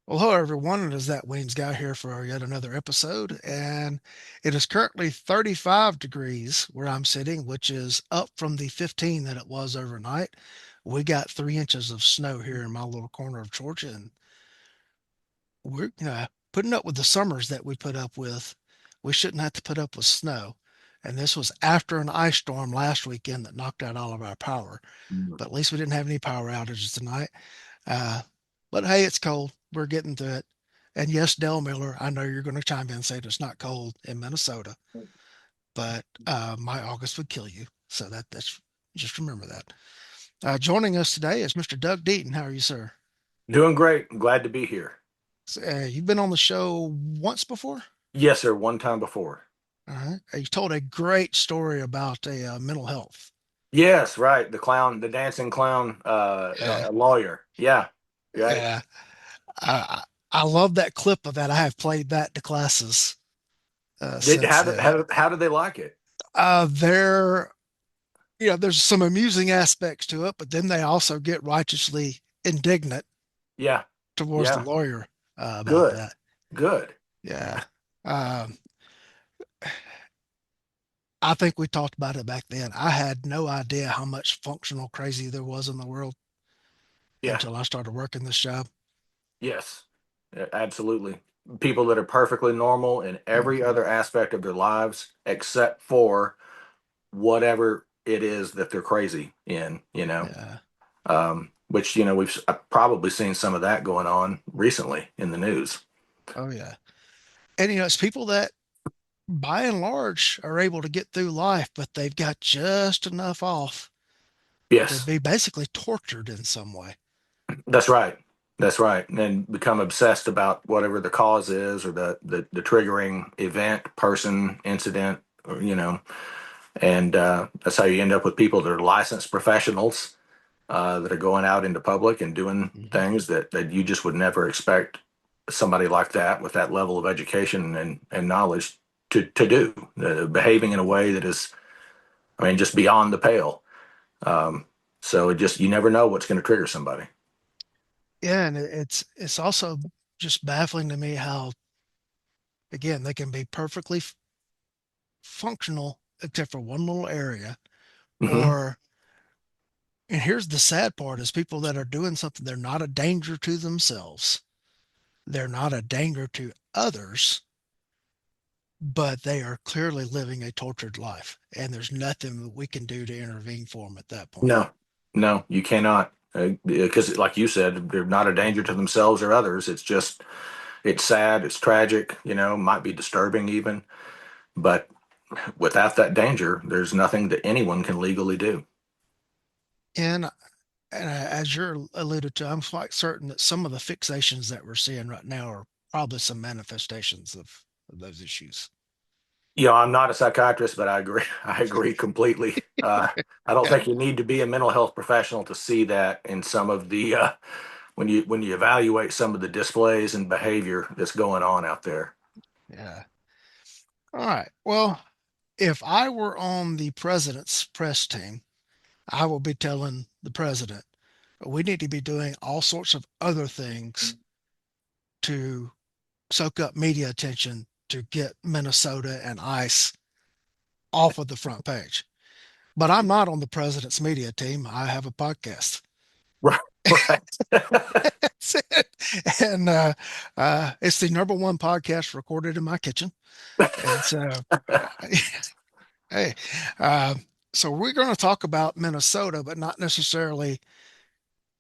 Well, hello everyone. It is that Weems guy here for yet another episode, and it is currently 35 degrees where I'm sitting, which is up from the 15 that it was overnight. We got 3 inches of snow here in my little corner of Georgia, and we're putting up with the summers that we put up with. We shouldn't have to put up with snow. And this was after an ice storm last weekend that knocked out all of our power. Mm. But at least we didn't have any power outages tonight. Uh, but hey, it's cold. We're getting through it. And yes, Dale Miller, I know you're going to chime in and say it's not cold in Minnesota, but my August would kill you. So that's just remember that. Joining us today is Mr. Doug Deaton. How are you, sir? Doing great. Glad to be here. You've been on the show once before. Yes, sir. One time before. All right. You told a great story about a mental health. Yes, right. The clown, the dancing clown, Yeah, a lawyer. Yeah, right. yeah. I I love that clip of that. I have played that to classes Did since then. how did they like it? There, there's some amusing aspects to it, but then they also get righteously indignant Yeah, towards the yeah. lawyer about Good, that. good. Yeah. Um, I think we talked about it back then. I had no idea how much functional crazy there was in the world Yeah, until I started working this job. yes, absolutely. People that are perfectly normal in every Mhm. other aspect of their lives, except for whatever it is that they're crazy in. Yeah. Which we've probably seen some of that going on recently in the news. Oh, yeah. And, it's people that by and large are able to get through life, but they've got just enough off to Yes, be basically tortured in some way. that's right. That's right. And become obsessed about whatever the cause is or the triggering event, person, incident, or, and that's how you end up with people that are licensed professionals that are going out into public and doing Mhm. things that you just would never expect somebody like that with that level of education and knowledge to do, behaving in a way that is, I mean, just beyond the pale. Um, so you never know what's going to trigger somebody. Yeah, and it's also just baffling to me how again they can be perfectly functional except for one little area. Hmm. Or and here's the sad part is people that are doing something they're not a danger to themselves. They're not a danger to others, but they are clearly living a tortured life, and there's nothing that we can do to intervene for them at that point. No, no, you cannot. Because, like you said, they're not a danger to themselves or others. It's sad, it's tragic, might be disturbing even. But without that danger, there's nothing that anyone can legally do. And as you're alluded to, I'm quite certain that some of the fixations that we're seeing right now are probably some manifestations of those issues. I'm not a psychiatrist, but I agree. I agree completely. I don't Yeah, think you need to be a mental health professional to see that in some of the when you evaluate some of the displays and behavior that's going on out there. yeah. All right. Well, if I were on the president's press team, I will be telling the president we need to be doing all sorts of other things to soak up media attention to get Minnesota and ICE off of the front page. But I'm not on the president's media team. I have a podcast. Right, right. That's it. And it's the number one podcast recorded in my kitchen. And so, uh, hey, uh, so we're going to talk about Minnesota, but not necessarily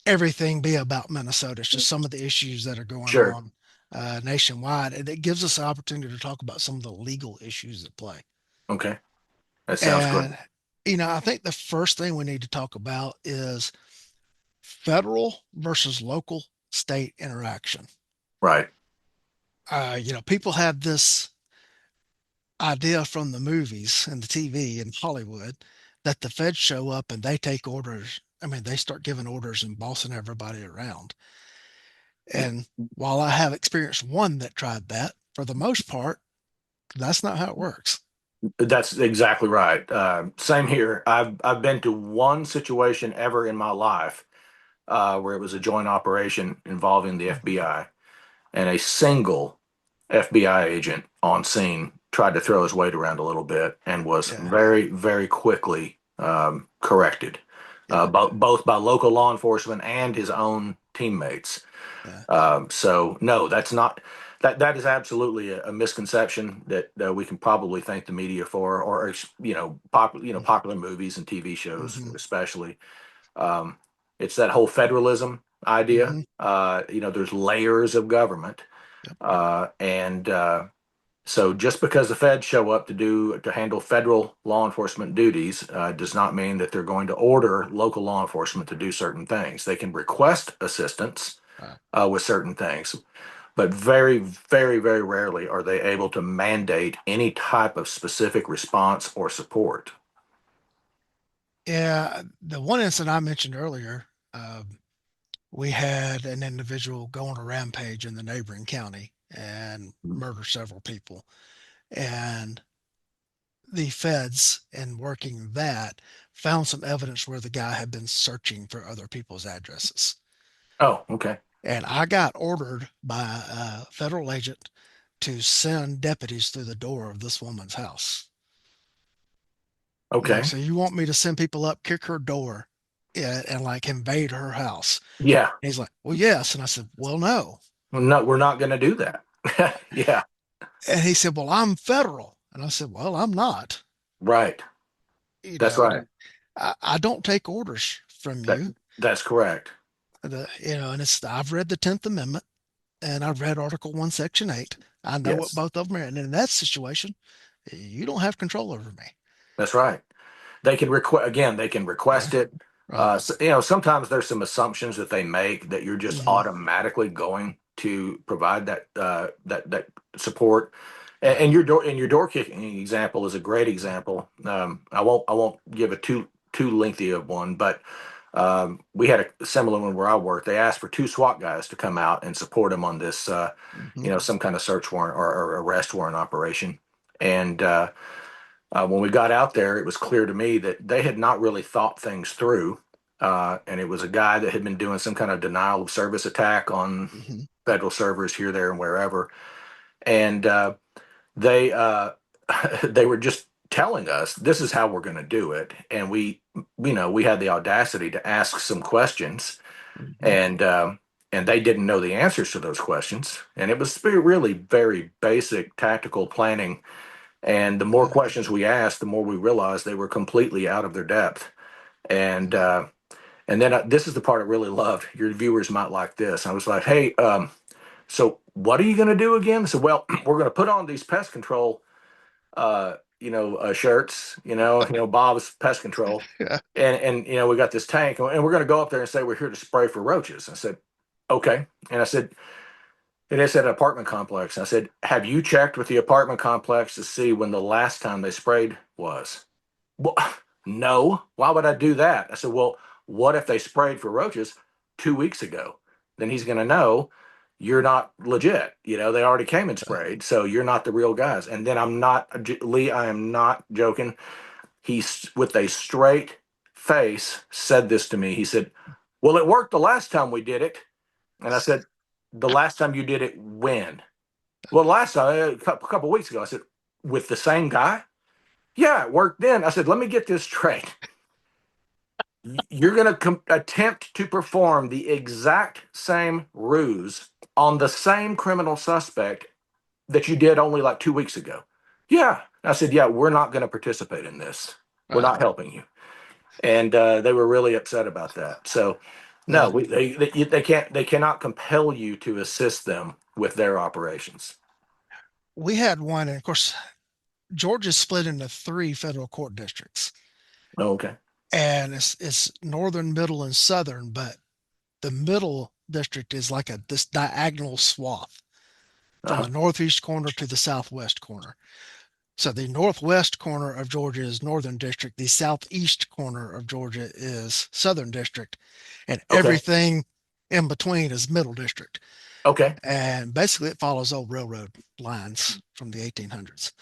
everything be about Minnesota. It's just some of the issues that are going Sure. on nationwide. And it gives us an opportunity to talk about some of the legal issues at play. Okay. That sounds great. And, I think the first thing we need to talk about is federal versus local state interaction. Right. People have this idea from the movies and the TV in Hollywood that the feds show up and they take orders. I mean, they start giving orders and bossing everybody around. And while I have experienced one that tried that, for the most part, that's not how it works. That's exactly right. Same here. I've been to one situation ever in my life where it was a joint operation involving the FBI. and a single FBI agent on scene tried to throw his weight around a little bit and was Yeah. very, very quickly corrected, Yep. both by local law enforcement and his own teammates. Yeah. So no, that's not that is absolutely a misconception that we can probably thank the media for, or popular movies and TV shows Mm-hmm. especially. Um, it's that whole federalism idea. Mm-hmm. There's layers of government, Yep. and so just because the feds show up to handle federal law enforcement duties does not mean that they're going to order local law enforcement to do certain things. They can request assistance Right. with certain things, but very, very, very rarely are they able to mandate any type of specific response or support. Yeah. The one incident I mentioned earlier, we had an individual go on a rampage in the neighboring county and murder several people. And the feds, in working that, found some evidence where the guy had been searching for other people's addresses. Oh, okay. And I got ordered by a federal agent to send deputies through the door of this woman's house. I'm like, Okay. so you want me to send people up, kick her door, and like invade her house? Yeah. And he's like, well, yes. And I said, well, no. Well, no, we're not going to do that. Yeah. And he said, well, I'm federal. And I said, well, I'm not. Right. You That's know, right. I don't take orders from That you. that's correct. And it's I've read the 10th Amendment and I've read Article 1, Section 8. I know what Yes. both of them are. And in that situation, you don't have control over me. That's right. They can request again. They can Yeah. request it. Right. Sometimes there's some assumptions that they make that you're just Hmm. automatically going to provide that support. Right. And your door kicking example is a great example. I won't give a too lengthy of one, but we had a similar one where I worked. They asked for two SWAT guys to come out and support them on this, Hmm. some kind of search warrant or arrest warrant operation. And when we got out there, it was clear to me that they had not really thought things through. And it was a guy that had been doing some kind of denial of service attack on Hmm. federal servers here, there, and wherever. And they they were just telling us this is how we're going to do it. And we had the audacity to ask some questions, Hmm. and they didn't know the answers to those questions. And it was really very basic tactical planning, and the more Yeah. questions we asked, the more we realized they were completely out of their depth. And Yeah. then this is the part I really loved. Your viewers might like this. I was like, "Hey, so what are you going to do again?" So, well, we're going to put on these pest control, shirts. Bob's Pest Control, Yeah. and we got this tank, and we're going to go up there and say we're here to spray for roaches. I said, "Okay," and I said, it is at an apartment complex. I said, have you checked with the apartment complex to see when the last time they sprayed was? Well, no. Why would I do that? I said, well, what if they sprayed for roaches 2 weeks ago? Then he's going to know you're not legit. They already came and sprayed, so you're not the real guys. And then I'm not, Lee, I am not joking. He's with a straight face said this to me. He said, well, it worked the last time we did it. And I said, the last time you did it, when? Well, last time, a couple of weeks ago. I said, with the same guy? Yeah, it worked then. I said, let me get this straight. You're going to attempt to perform the exact same ruse on the same criminal suspect that you did only like 2 weeks ago. Yeah. I said, yeah, we're not going to participate in this. We're Right. not helping you. And they were really upset about that. So, no, Yeah. they cannot compel you to assist them with their operations. We had one, and of course, Georgia's split into three federal court districts, Oh, okay. and it's northern, middle, and southern. But the middle district is like this diagonal swath from Uh-huh. the northeast corner to the southwest corner. So the northwest corner of Georgia is Northern District. The southeast corner of Georgia is Southern District, and Okay. everything in between is Middle District. Okay. And basically, it follows old railroad lines from the 1800s.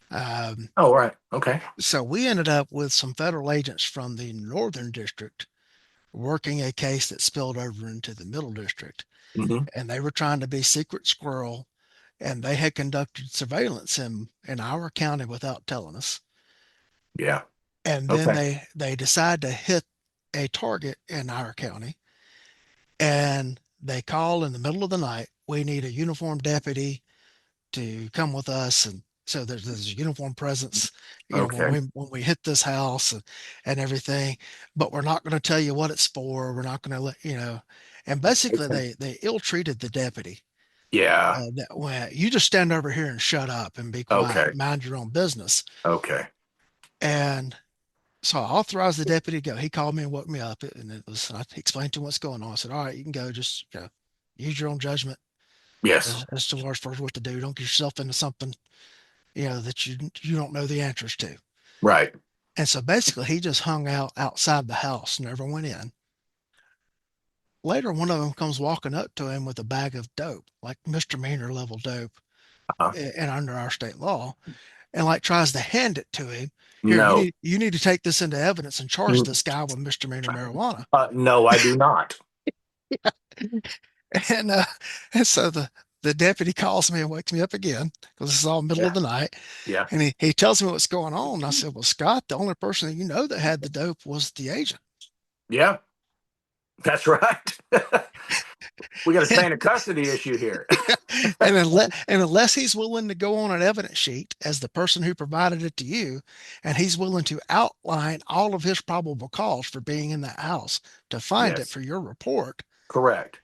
Oh, all right. Okay. So we ended up with some federal agents from the Northern District working a case that spilled over into the Middle District. Hmm. And they were trying to be secret squirrel, and they had conducted surveillance in our county without telling us. Yeah. And then Okay. they decide to hit a target in our county, and they call in the middle of the night, we need a uniformed deputy to come with us. And so there's a uniform presence, when Okay. we hit this house, and everything, but we're not going to tell you what it's for. We're not going to let and basically Okay. they ill-treated the deputy. Yeah. That way, you just stand over here and shut up and be quiet, Okay. mind your own business. Okay. And so I authorized the deputy to go. He called me and woke me up, and I explained to him what's going on. I said, "All right, you can go. Just use your own judgment Yes. as to what to do. Don't get yourself into something that you don't know the answers to." Right. And so basically, he just hung out outside the house, never went in. Later, one of them comes walking up to him with a bag of dope, like misdemeanor level dope, Uh, and under our state law, and like tries to hand it to him. Here, no. you need to take this into evidence and charge Mm, this guy with misdemeanor marijuana. no, I do not. And and so the deputy calls me and wakes me up again because this is all middle of Yeah. the night. Yeah. And he tells me what's going on. I said, "Well, Scott, the only person that that had the dope was the agent." Yeah. That's right. We got a chain of custody issue here. And unless he's willing to go on an evidence sheet as the person who provided it to you, and he's willing to outline all of his probable cause for being in that house to find it Yes. for your report, Correct.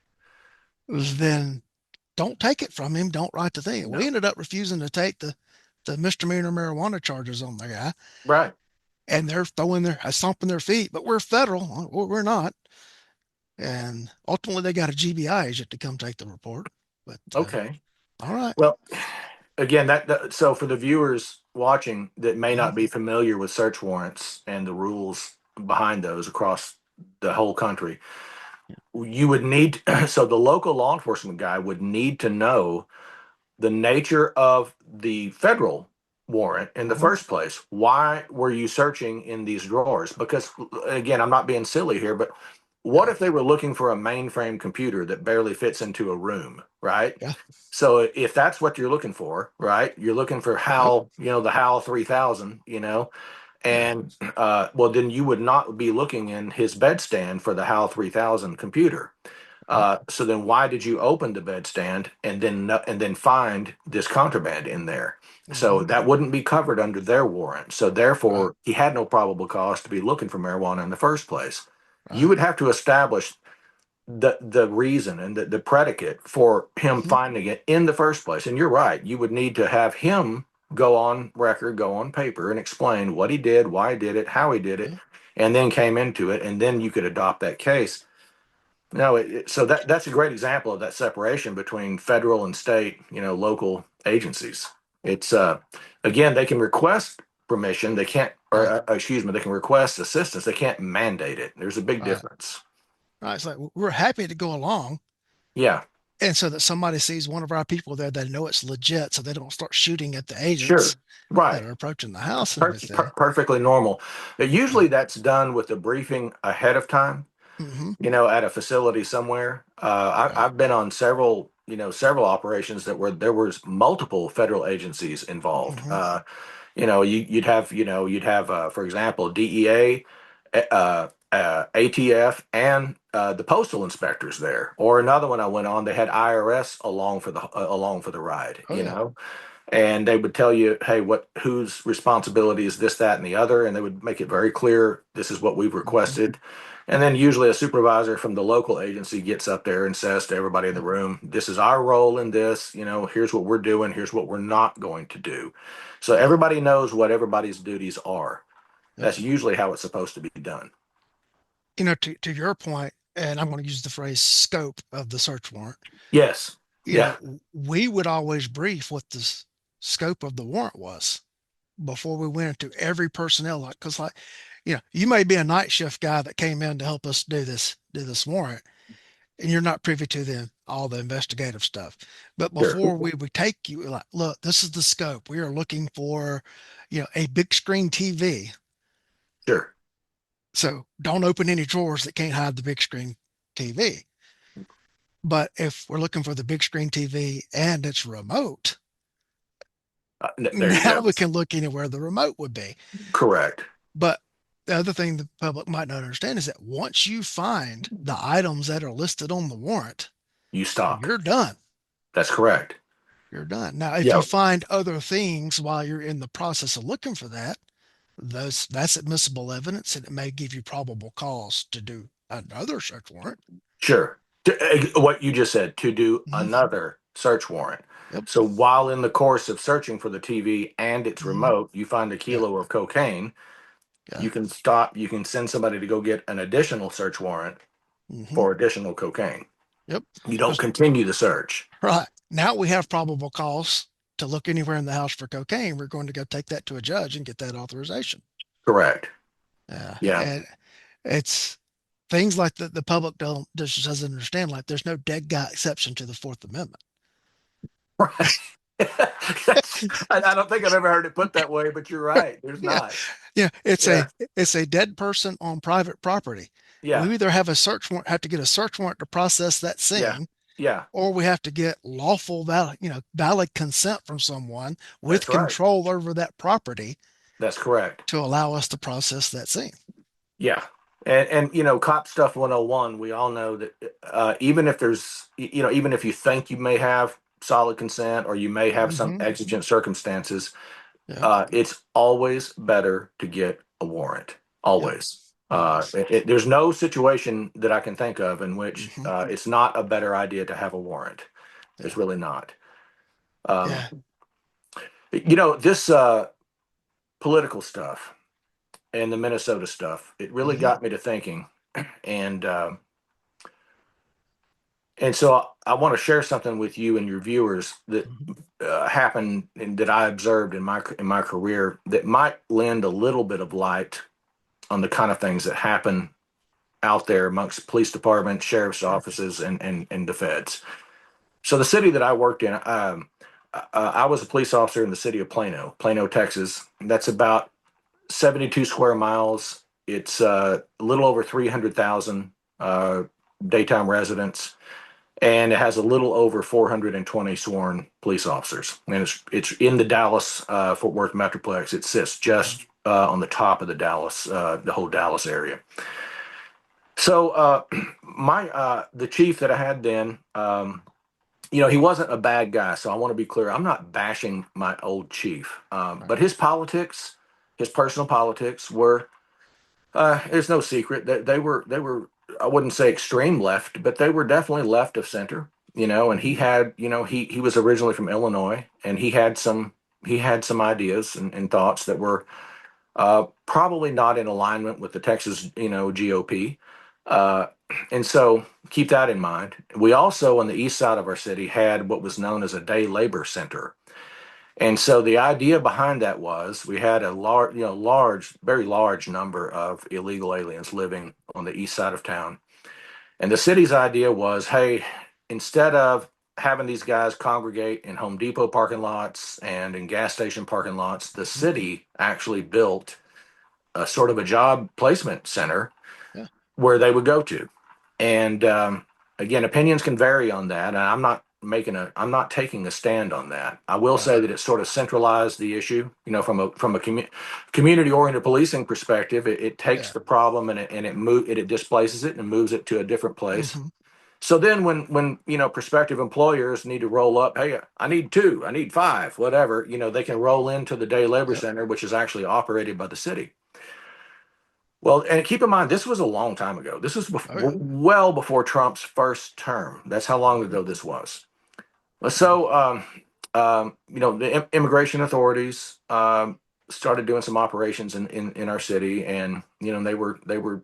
then don't take it from him. Don't write the thing. We No. ended up refusing to take the misdemeanor marijuana charges on the guy, Right. and they're stomping their feet. But we're federal. Well, we're not. And ultimately, they got a GBI agent to come take the report. But Okay. all right. Well, again, so for the viewers watching that may Mhm. not be familiar with search warrants and the rules behind those across the whole country, you would need so the local law enforcement guy would need to know the nature of the federal warrant in the Mhm. first place. Why were you searching in these drawers? Because, again, I'm not being silly here, but what Yeah. if they were looking for a mainframe computer that barely fits into a room, right? Yeah. So if that's what you're looking for, right? You're looking for Yep. HAL, the HAL 3000, Yeah. and well, then you would not be looking in his bedstand for the HAL 3000 computer. Right. So then why did you open the bedstand and then find this contraband in there? Hmm. So that wouldn't be covered under their warrant. So Right. therefore, he had no probable cause to be looking for marijuana in the first place. You Right. would have to establish the reason and the predicate for him Hmm. finding it in the first place. And you're right. You would need to have him go on record, go on paper, and explain what he did, why he did it, how he did it, Yeah. and then came into it, and then you could adopt that case. No, so that's a great example of that separation between federal and state, local agencies. It's again, they can request permission, they can't, or Right. excuse me, they can request assistance, they can't mandate it. There's a big Right. difference. Right. It's like we're happy to go along, Yeah, and so that somebody sees one of our people there, they know it's legit, so they don't start shooting at the sure, agents that right. are approaching the house and everything. Perfectly normal. Yeah. Usually that's done with a briefing ahead of time, Hmm. at a facility somewhere. Right. I've been on several operations that were there was multiple federal agencies involved. Hmm. You'd have, for example, DEA, ATF, and the postal inspectors there. Or another one I went on, they had IRS along for the ride. Oh yeah. And they would tell you, hey, whose responsibility is this, that, and the other, and they would make it very clear this is what we've Hmm. requested. And then usually a supervisor from the local agency gets up there and says to everybody in the Yep. room, this is our role in this, here's what we're doing, here's what we're not going to do. So Yep. everybody knows what everybody's duties are. Yep. That's usually how it's supposed to be done. To your point, and I'm going to use the phrase scope of the search warrant. Yes. Yeah. We would always brief what the scope of the warrant was before we went into every personnel, like, because like you may be a night shift guy that came in to help us do this warrant, and you're not privy to all the investigative stuff. But Sure. before we would take you, like, look, this is the scope. We are looking for a big screen TV. Sure. So don't open any drawers that can't hide the big screen TV. But if we're looking for the big screen TV and it's remote, There you now go. we can look anywhere the remote would be. Correct. But the other thing the public might not understand is that once you find the items that are listed on the warrant, You stop. you're done. That's correct. You're done. Now, if Yeah. you find other things while you're in the process of looking for that, that's admissible evidence and it may give you probable cause to do another search warrant. Sure. What you just said, to do Hmm. another search warrant. Yep. So while in the course of searching for the TV and its Hmm. remote, you find a Yeah. kilo of cocaine, Yeah. you can stop, you can send somebody to go get an additional search warrant Hmm. for additional cocaine. Yep. You don't Because continue the search. right now we have probable cause to look anywhere in the house for cocaine. We're going to go take that to a judge and get that authorization. Correct. Yeah. And it's things like the public don't just doesn't understand. Like there's no dead guy exception to the Fourth Amendment. Right. I don't think I've ever heard it put that way, but you're right. There's Yeah, not. yeah. Yeah. It's a dead person on private property. Yeah. We either have a search warrant, have to get a search warrant to process that Yeah. scene, Yeah. or we have to get lawful valid, valid consent from someone with That's right. control over that property That's correct. to allow us to process that scene. Yeah. And cop stuff 101, we all know that even if there's even if you think you may have solid consent or you may have some Hmm. exigent circumstances, Yeah. it's always better to get a warrant. Yep. Always. Always. There's no situation that I can think of in which Hmm. it's not a better idea to have a warrant. It's Yeah. really not. Um, Yeah. this political stuff and the Minnesota stuff, it really Hmm. got me to thinking. And and so I want to share something with you and your viewers that Hmm. happened and that I observed in my career that might lend a little bit of light on the kind of things that happen out there amongst police departments, sheriff's Sure. offices, and the feds. So the city that I worked in, I was a police officer in the city of Plano, Texas. That's about 72 square miles. It's a little over 300,000 daytime residents, and it has a little over 420 sworn police officers. And it's in the Dallas Fort Worth metroplex. It sits just on the top of the whole Dallas area. So my the chief that I had then, he wasn't a bad guy. So I want to be clear. I'm not bashing my old chief, Right. but his politics, his personal politics, were it's no secret that they were I wouldn't say extreme left, but they were definitely left of center. And he Hmm. had he was originally from Illinois, and he had some ideas and thoughts that were probably not in alignment with the Texas GOP. Uh, and so keep that in mind. We also on the east side of our city had what was known as a day labor center. And so the idea behind that was we had a very large number of illegal aliens living on the east side of town. And the city's idea was, hey, instead of having these guys congregate in Home Depot parking lots and in gas station parking lots, the Hmm. city actually built a sort of a job placement center Yeah. where they would go to. And again, opinions can vary on that. And I'm not taking a stand on that. I will Right. say that it sort of centralized the issue. From a community oriented policing perspective, it takes Yeah. the problem and it displaces it and moves it to a different place. Hmm. So then when prospective employers need to roll up, hey, I need two, I need five, whatever, they can roll into the day labor Yep. center, which is actually operated by the city. Well, and keep in mind, this was a long time ago. This was Oh yeah. well before Trump's first term. That's how long Hmm. ago this was. Hmm. So, the immigration authorities started doing some operations in our city, and they were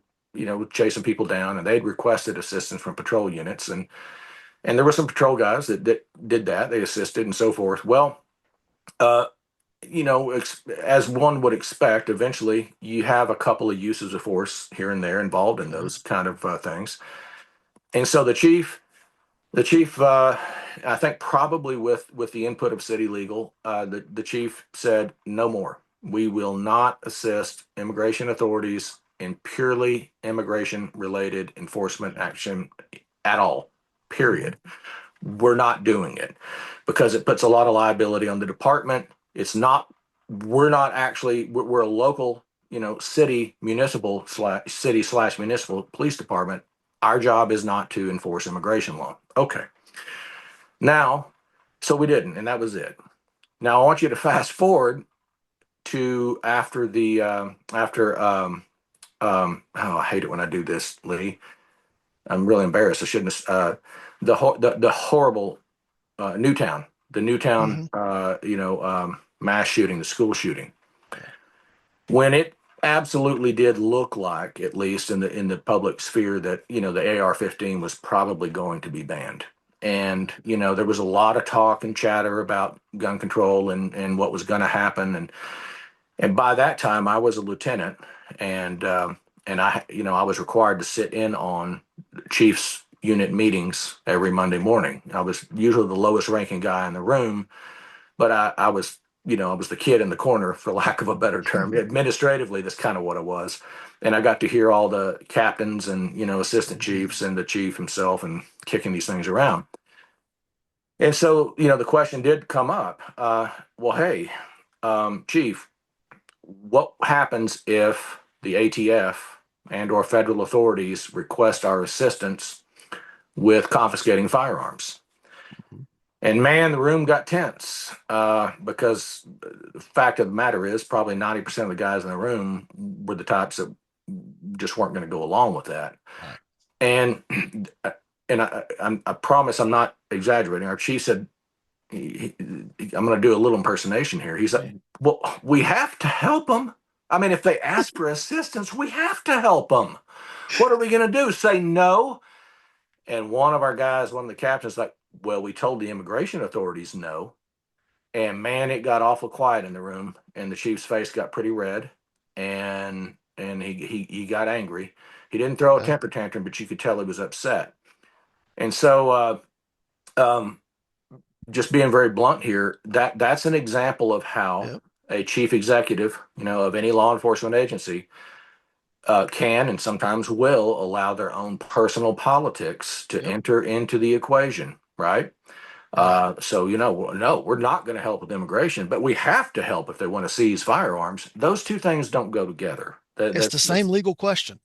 chasing people down, and they'd requested assistance from patrol units, and there were some patrol guys that did that. They assisted and so forth. Well, uh, as one would expect, eventually you have a couple of uses of force here and there involved in Hmm. those kind of things. And so the chief, I think probably with the input of city legal, the chief said no more. We will not assist immigration authorities in purely immigration related enforcement action at all, Hmm. period. We're not doing it because it puts a lot of liability on the department. It's not, we're not actually, we're a local, city, municipal slash city slash municipal police department. Our job is not to enforce immigration law. Okay. Now, so we didn't, and that was it. Now I want you to fast forward to after oh, I hate it when I do this, Lee. I'm really embarrassed. I shouldn't have. The horrible Newtown, the Newtown, Hmm. mass shooting, the school shooting. Yeah. When it absolutely did look like, at least in the public sphere, that the AR-15 was probably going to be banned. And there was a lot of talk and chatter about gun control and what was going to happen. And by that time, I was a lieutenant, and I was required to sit in on chief's unit meetings every Monday morning. I was usually the lowest ranking guy in the room, but I was the kid in the corner, for lack of a better term. Administratively, that's kind of what it was. And I got to hear all the captains and assistant Hmm. chiefs and the chief himself and kicking these things around. And so the question did come up. Well, hey, chief, what happens if the ATF and or federal authorities request our assistance with confiscating firearms? And man, the room got tense because the fact of the matter is probably 90% of the guys in the room were the types that just weren't going to go along with that. Right. And I promise I'm not exaggerating. Our chief said, I'm going to do a little impersonation here. He Yeah. said, well, we have to help them. I mean, if they ask for assistance, we have to help them. What are we going to do? Say no? And one of our guys, one of the captains, like, well, we told the immigration authorities no. And man, it got awful quiet in the room, and the chief's face got pretty red, and he got angry. He didn't throw a Yeah. temper tantrum, but you could tell he was upset. And so, um, just being very blunt here, that's an example of how Yep. a chief executive, of any law enforcement agency, can and sometimes will allow their own personal politics to Yep. enter into the equation, right? Right. So, no, we're not going to help with immigration, but we have to help if they want to seize firearms. Those two things don't go together. It's the same That's legal question.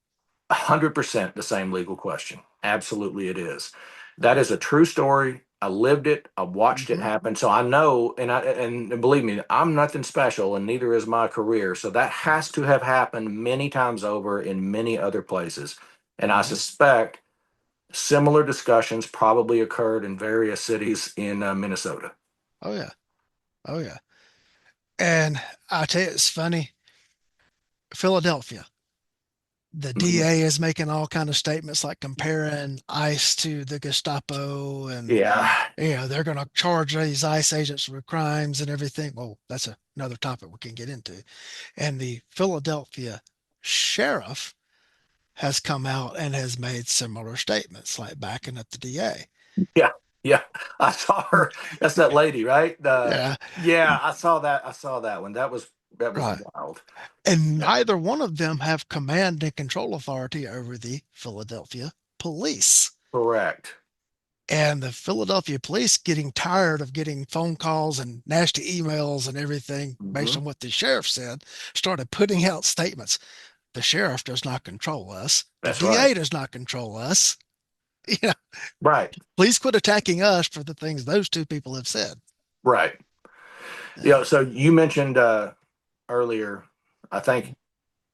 100% the same legal question. Absolutely, it is. That is a true story. I lived it. I watched it Hmm. happen. So I know, and believe me, I'm nothing special, and neither is my career. So that has to have happened many times over in many other places. And I Hmm. suspect similar discussions probably occurred in various cities in Minnesota. Oh yeah. Oh yeah. And I tell you, it's funny. Philadelphia, the Mhm. DA is making all kind of statements like comparing ICE to the Gestapo, and Yeah. they're going to charge these ICE agents with crimes and everything. Well, that's another topic we can get into. And the Philadelphia sheriff has come out and has made similar statements, like backing up the DA. Yeah. Yeah. I saw her. That's that lady, right? Yeah, Yeah, I saw that. I saw that one. That was right. wild. And neither one of them have command and control authority over the Philadelphia police. Correct. And the Philadelphia police, getting tired of getting phone calls and nasty emails and everything based Hmm. on what the sheriff said, started putting out statements. The sheriff does not control us. The That's right. DA does not control us. You know, Right. please quit attacking us for the things those two people have said. Right. Yeah. So you mentioned earlier, I think,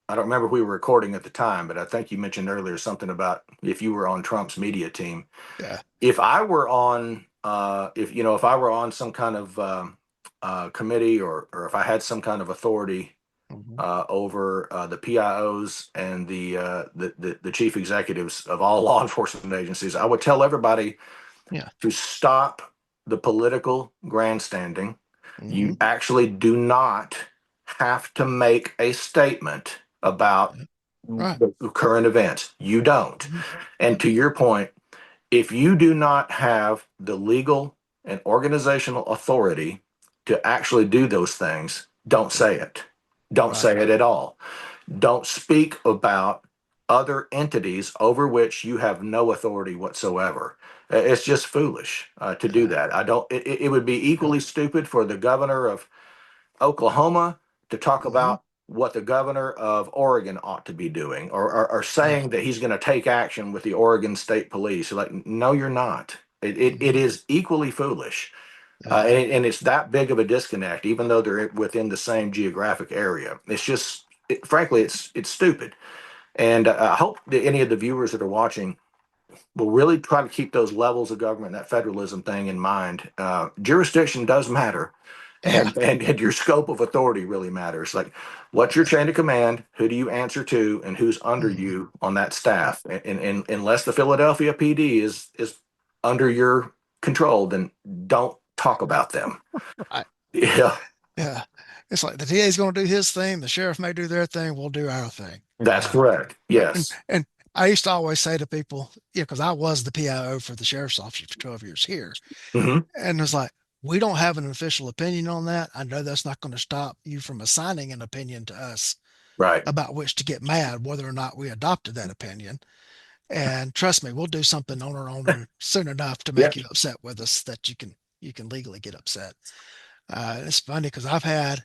I don't remember if we were recording at the time, but I think you mentioned earlier something about if you were on Trump's media team. Yeah. If I were on, if I were on some kind of committee, or if I had some kind of authority Hmm. over the PIOs and the chief executives of all law enforcement agencies, I would tell everybody Yeah. to stop the political grandstanding. Hmm. You actually do not have to make a statement about Yeah. Right. the current events. You don't. Hmm. And Yep. to your point, if you do not have the legal and organizational authority to actually do those things, don't say it. Don't Right. say it at all. Don't speak about other entities over which you have no authority whatsoever. It's just foolish to do uh, that. I don't. It would be equally stupid for the governor of Oklahoma to talk mhm, about what the governor of Oregon ought to be doing, or yeah, saying that he's going to take action with the Oregon State Police. Like, no, you're not. It mhm, is equally foolish. yeah, And it's that big of a disconnect, even though they're within the same geographic area. It's just, frankly, it's stupid. And I hope that any of the viewers that are watching will really try to keep those levels of government, that federalism thing in mind. Jurisdiction does matter, yeah, and your scope of authority really matters. Like, what's your chain of command? Who do you answer to, and who's under mhm, you on that staff? And unless the Philadelphia PD is under your control, then don't talk about them. right, Yeah, yeah. It's like the DA is going to do his thing, the sheriff may do their thing, we'll do our thing. that's correct. And Yes. I used to always say to people, yeah, because I was the PIO for the sheriff's office for 12 years here, Hmm. and it's like we don't have an official opinion on that. I know that's not going to stop you from assigning an opinion to us Right. about which to get mad, whether or not we adopted that opinion. And trust me, we'll do something on our own soon enough to Yeah. make you upset with us that you can legally get upset. It's funny because I've had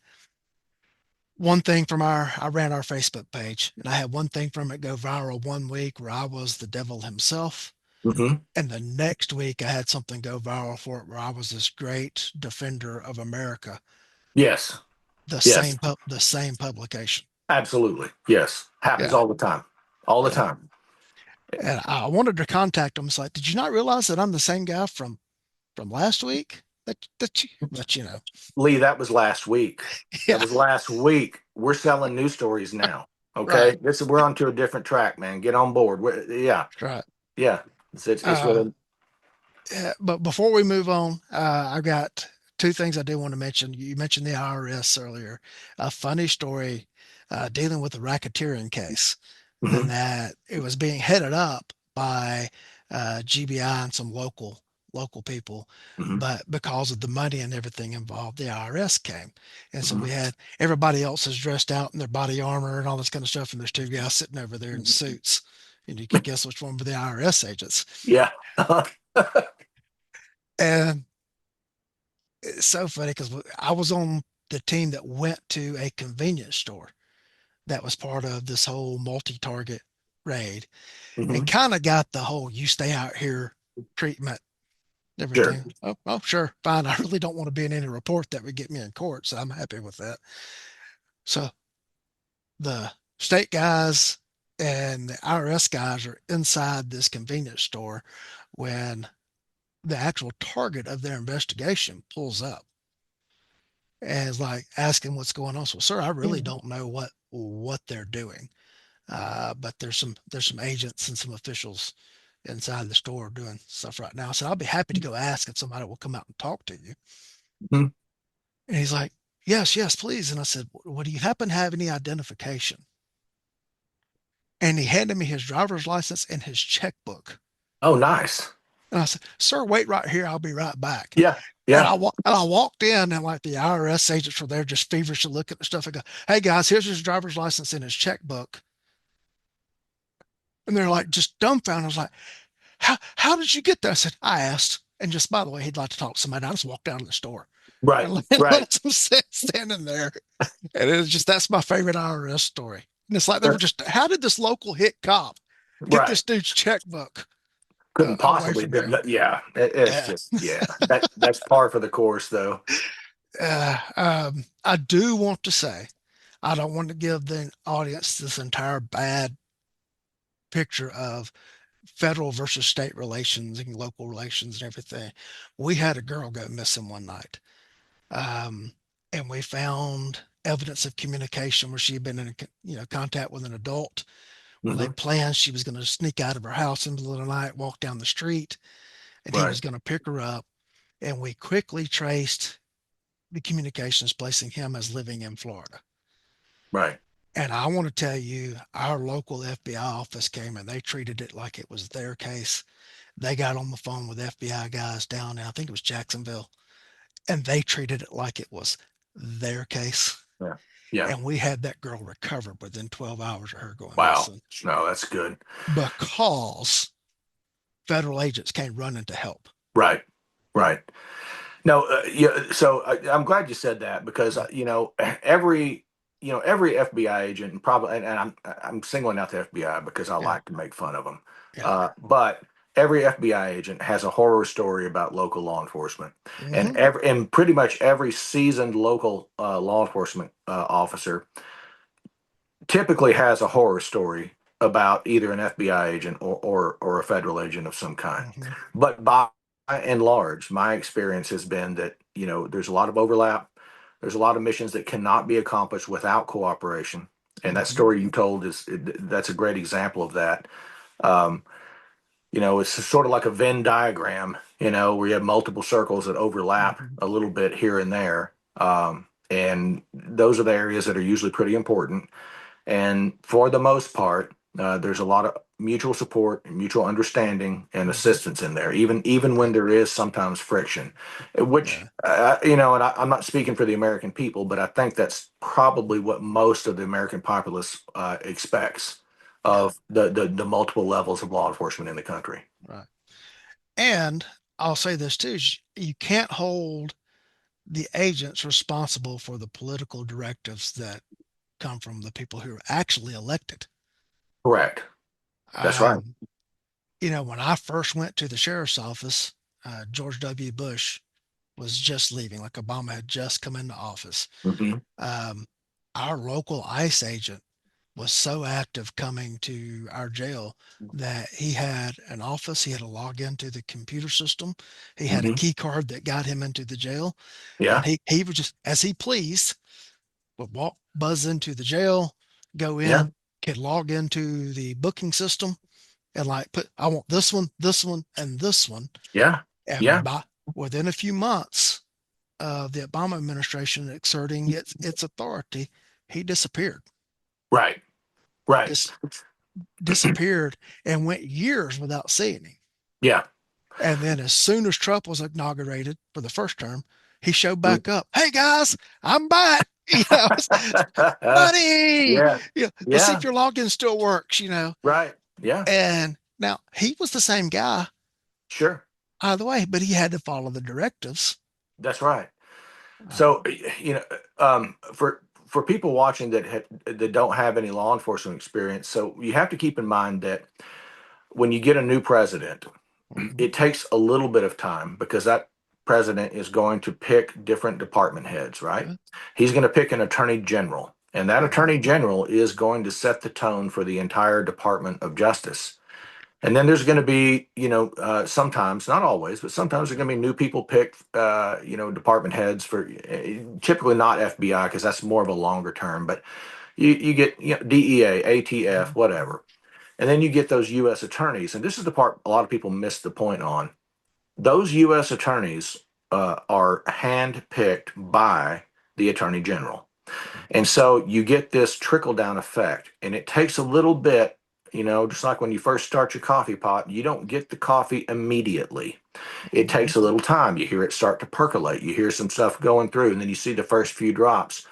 one thing from I ran our Facebook page, and I had one thing from it go viral one week where I was the devil himself. Hmm. And the next week I had something go viral for it where I was this great defender of America, Yes. the Yes. same publication. Absolutely. Yes. Happens Yeah. all the time. All the Yeah. time. And I wanted to contact them. It's like, did you not realize that I'm the same guy from last week? But Lee, that was last week. That yeah, was last week. We're selling news stories now. right, Okay. We're on to a different track, man. Get on board. Yeah. right. Yeah. It's Uh, really. yeah, but before we move on, I've got two things I do want to mention. You mentioned the IRS earlier. A funny story dealing with the racketeering case, and Hmm. that it was being headed up by GBI and some local people, Hmm. but because of the money and everything involved, the IRS came, and so Hmm. we had everybody else is dressed out in their body armor and all this kind of stuff, and there's two guys sitting over there in suits, and you can guess which one were the IRS agents. Yeah. And it's so funny because I was on the team that went to a convenience store that was part of this whole multi-target raid and Hmm. kind of got the whole "you stay out here" treatment. Sure. Everything. Oh, sure, fine. I really don't want to be in any report that would get me in court, so I'm happy with that. So the state guys and the IRS guys are inside this convenience store when the actual target of their investigation pulls up and is like asking what's going on. So, sir, I really don't know what they're doing, but there's some agents and some officials inside the store doing stuff right now. So I'll be happy to go ask if somebody will come out and talk to you. Hmm. And he's like, yes, yes, please. And I said, well, do you happen to have any identification? And he handed me his driver's license and his checkbook. Oh, nice. And I said, sir, wait right here. I'll be right back. Yeah. And Yeah. I walked in and like the IRS agents were there just feverishly looking at stuff. I go, hey guys, here's his driver's license and his checkbook. And they're like just dumbfounded. I was like, how did you get that? I said, I asked. And just by the way, he'd like to talk to somebody. I just walked down to the store Right. and Right. let them standing there. And it was just that's my favorite IRS story. And it's like they were just, how did this local hit cop get Right. this dude's checkbook Couldn't away possibly. from him? Yeah. It's Yeah. just, yeah. That's par for the course, though. I do want to say, I don't want to give the audience this entire bad picture of federal versus state relations and local relations and everything. We had a girl go missing one night, um, and we found evidence of communication where she had been in contact with an adult where they Hmm. planned she was going to sneak out of her house in the middle of the night, walk down the street, and he Right. was going to pick her up. And we quickly traced the communications, placing him as living in Florida. Right. And I want to tell you, our local FBI office came and they treated it like it was their case. They got on the phone with FBI guys down in, I think it was Jacksonville, and they treated it like it was their case. Yeah. Yeah. And we had that girl recovered within 12 hours of her going Wow. missing No, that's good. because federal agents came running to help. Right. Right. No, yeah. So I'm glad you said that because Yeah. every every FBI agent and probably and I'm singling out the FBI because I Yeah. like to make fun of them. Yeah. But every FBI agent has a horror story about local law enforcement, and Hmm. pretty much every seasoned local law enforcement officer typically has a horror story about either an FBI agent or a federal agent of some kind. Hmm. But by and large, my experience has been that there's a lot of overlap. There's a lot of missions that cannot be accomplished without cooperation, and that Hmm. story you told that's a great example of that. Um, it's sort of like a Venn diagram, where you have multiple circles that overlap Hmm. a little bit here and there. And those are the areas that are usually pretty important. And for the most part, there's a lot of mutual support and mutual understanding and Hmm. assistance in there, even Yeah. when there is sometimes friction, which, Yeah. and I'm not speaking for the American people, but I think that's probably what most of the American populace expects Yeah. of the multiple levels of law enforcement in the country. Right. And I'll say this too, you can't hold the agents responsible for the political directives that come from the people who are actually elected. Correct. That's right. Um, when I first went to the sheriff's office, George W. Bush was just leaving, like Obama had just come into office. Hmm. Um, our local ICE agent was so active coming to our jail that he had an office. He had to log into the computer system. He had a Hmm. key card that got him into the jail. And Yeah. he would just, as he pleased, would walk, buzz into the jail, go Yeah. in, could log into the booking system and like put, I want this one, and this one. Yeah. And Yeah. by within a few months of the Obama administration exerting its authority, he disappeared. Right. Right. Dis, Disappeared and went years without seeing him. Yeah. And then as soon as Trump was inaugurated for the first term, he showed back up. Hey guys, I'm back. Buddy. Yeah. Let's see if Yeah. your login still works. Right. Yeah. And now he was the same guy Sure. either way, but he had to follow the directives. That's right. Uh, So, for people watching that don't have any law enforcement experience, so you have to keep in mind that when you get a new president, mhm. it takes a little bit of time because that president is going to pick different department heads, right? Yeah. He's going to pick an attorney general, and that Mhm. attorney general is going to set the tone for the entire Department of Justice. And then there's going to be, sometimes, not always, but sometimes there's going to be new people picked, department heads for typically not FBI because that's more of a longer term, but you get DEA, ATF, Mhm. whatever. And then you get those U.S. attorneys. And this is the part a lot of people miss the point on. Those U.S. attorneys are handpicked by the attorney general. And so you get this trickle down effect, and it takes a little bit, just like when you first start your coffee pot, you don't get the coffee immediately. It Mhm. takes a little time. You hear it start to percolate. You hear some stuff going through, and then you see the first few drops.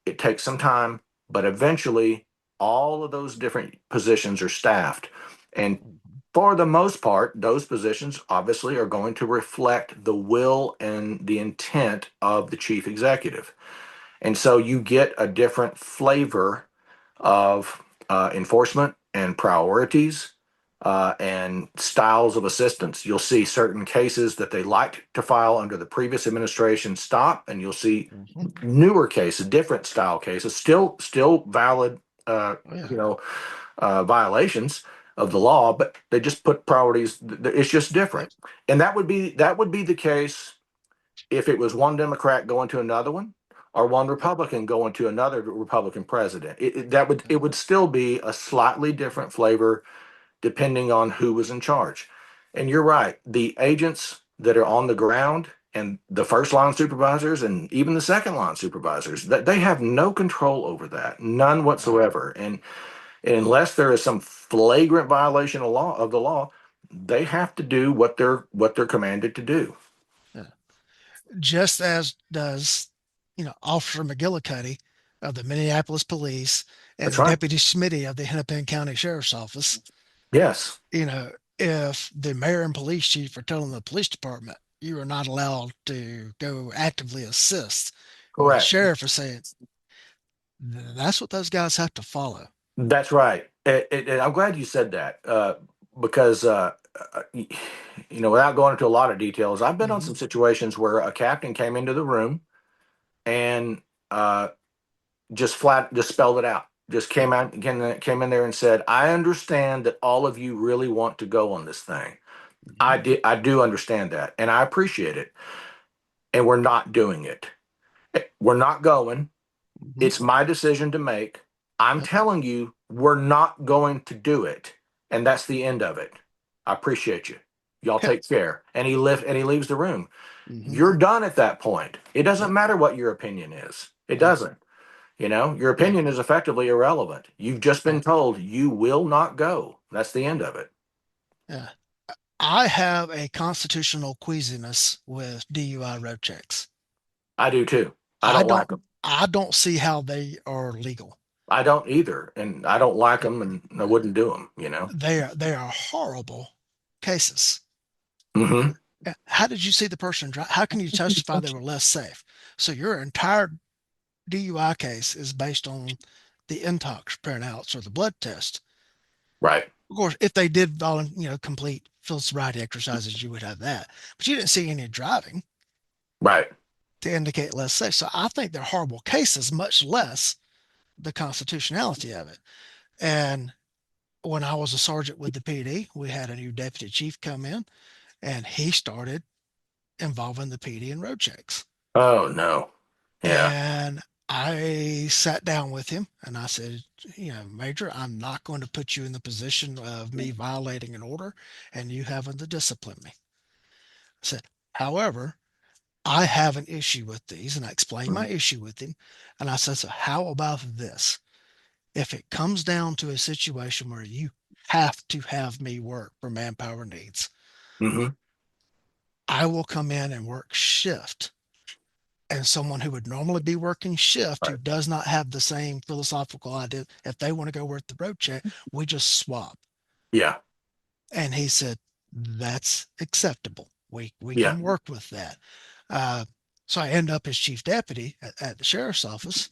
It takes some time, but eventually all of those different positions are staffed. And Mhm. for the most part, those positions obviously are going to reflect the will and the intent of the chief executive. And so you get a different flavor of enforcement and priorities and styles of assistance. You'll see certain cases that they liked to file under the previous administration stop, and you'll see Mhm. newer cases, different style cases, still valid, Oh, yeah. violations of the law, but they just put priorities. It's just different, Yep. and that would be the case if it was one Democrat going to another one or one Yep. Republican going to another Republican president. It would still be a slightly different flavor depending on who was in charge. And you're right, the agents that are on the ground and the first line supervisors and even the second line supervisors that they have no control over that, none Right. whatsoever. And unless there is some flagrant violation of the law, they have to do what they're commanded to do. Yeah. Just as does, Officer McGillicuddy. of the Minneapolis Police That's and right. Deputy Smitty of the Hennepin County Sheriff's Office. Yes. You know, if the mayor and police chief are telling the police department you are not allowed to go actively assist, or the Correct. sheriff is saying that's what those guys have to follow. That's right. And I'm glad you said that because, without going into a lot of details, I've been on Hmm. some situations where a captain came into the room and just spelled it out. Just Yep. came in there and said, "I understand that all of you really want to go on this thing. Hmm. I do understand that, and I appreciate it. And we're not doing it. We're not going. Hmm. It's my decision to make. I'm Yep. telling you, we're not going to do it. And that's the end of it. I appreciate you. Y'all Yep. take care." And he leaves the room. Hmm. You're done at that point. It doesn't Yep. matter what your opinion is. It Yeah. doesn't. Your Yeah. opinion is effectively irrelevant. You've just been Yeah. told you will not go. That's the end of it. Yeah. I have a constitutional queasiness with DUI road checks. I do too. I I don't don't like them. I don't see how they are legal. I don't either. And I don't like them and I wouldn't do them. They are horrible cases. Hmm. How did you see the person drive? How can you testify they were less safe? So your entire DUI case is based on the intox printouts or the blood test. Right. Of course, if they did complete field sobriety exercises, you would have that. But you didn't see any driving Right. to indicate less safe. So I think they're horrible cases, much less the constitutionality of it. And when I was a sergeant with the PD, we had a new deputy chief come in and he started involving the PD in road checks. Oh no. Yeah. And I sat down with him and I said, Major, I'm not going to put you in the position of me violating an order and you having to discipline me. I said, however, I have an issue with these. And I explained my Hmm. issue with him. And I said, so how about this? If it comes down to a situation where you have to have me work for manpower needs, Hmm. I will come in and work shift. And someone who would normally be working shift who Right. does not have the same philosophical idea, if they want to go work the road check, we just swap. Yeah. And he said, that's acceptable. We Yeah. can work with that. Uh, so I end up as chief deputy at the sheriff's office.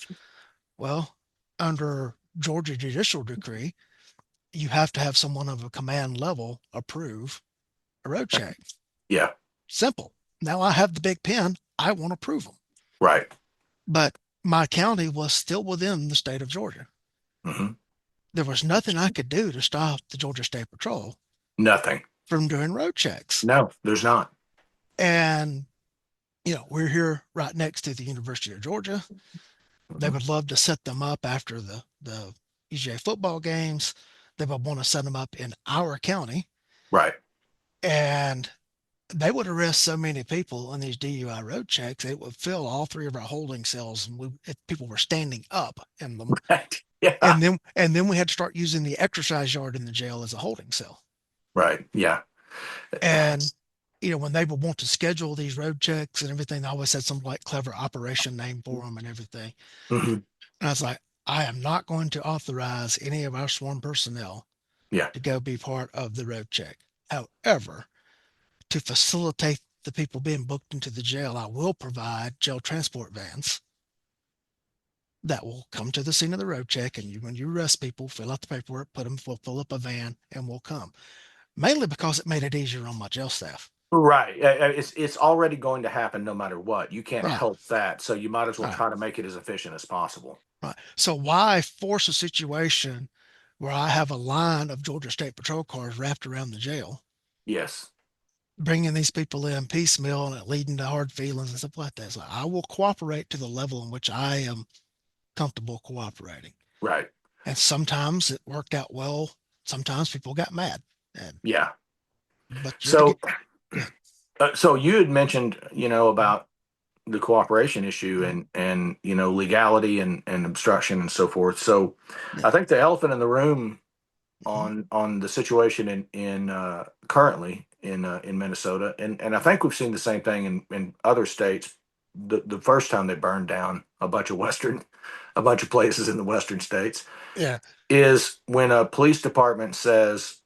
Well, under Georgia judicial decree, you have to have someone of a command level approve a road check. Yeah. Simple. Now I have the big pen. I want to prove them. Right. But my county was still within the state of Georgia. Hmm. There was nothing I could do to stop the Georgia State Patrol Nothing. from doing road checks. No, there's not. And, we're here right next to the University of Georgia. They Hmm. would love to set them up after the EJ football games. They would want to set them up in our county. Right. And they would arrest so many people on these DUI road checks, it would fill all three of our holding cells, and if people were standing up in them. Right. Yeah. And then we had to start using the exercise yard in the jail as a holding cell. Right. Yeah. And when they would want to schedule these road checks and everything, they always had some like clever operation name for them and everything. Hmm. And I was like, I am not going to authorize any of our sworn personnel Yeah. to go be part of the road check. However, to facilitate the people being booked into the jail, I will provide jail transport vans that will come to the scene of the road check. And when you arrest people, fill out the paperwork, we'll fill up a van and we'll come. Mainly because it made it easier on my jail staff. Right. It's already going to happen no matter what. You can't Right, help that. So you might as well right, try to make it as efficient as possible. right. So why force a situation where I have a line of Georgia State Patrol cars wrapped around the jail, Yes. bringing these people in piecemeal and it leading to hard feelings and stuff like that? So I will cooperate to the level in which I am comfortable cooperating. Right. And sometimes it worked out well. Sometimes people got mad. And Yeah. but you had to get So, yeah. so you had mentioned, about the cooperation issue Mhm. and legality and obstruction and so forth. So, Yeah. I think the elephant in the room Mhm. on the situation in currently in Minnesota, and I think we've seen the same thing in other states. The first time they burned down a bunch of Western a bunch of places in the western states, Yeah. is when a police department says,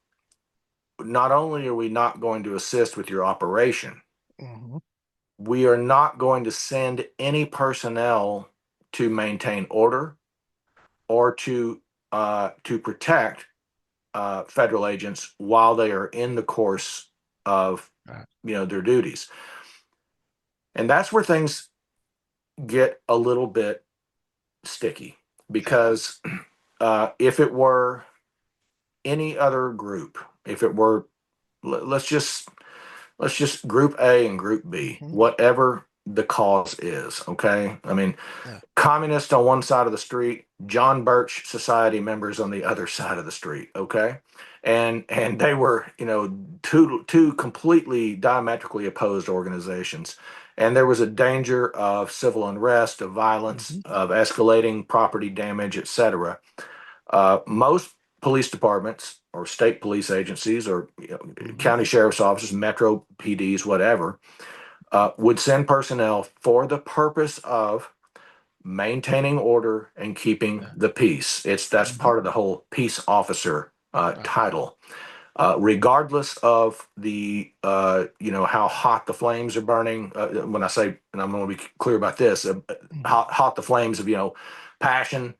not only are we not going to assist with your operation, Hmm. we are not going to send any personnel to maintain order or to protect federal agents while they are in the course of Right. their duties. And that's where things get a little bit sticky Yeah. because if it were any other group, if it were, let's just group A and group B, Hmm. whatever the cause is. Okay, I mean, Yeah. communists on one side of the street, John Birch Society members on the other side of the street. Okay, and they were two completely diametrically opposed organizations, and there was a danger of civil unrest, of violence, Hmm. of escalating property damage, etc. Most police departments or state police agencies or Hmm. county sheriff's offices, metro PDs, whatever, would send personnel for the purpose of maintaining order and keeping Yeah. the peace. That's Hmm. part of the whole peace officer Right. title. Regardless of the how hot the flames are burning. When I say, and I'm going to be clear about this, Hmm. hot the flames of passion, Yeah.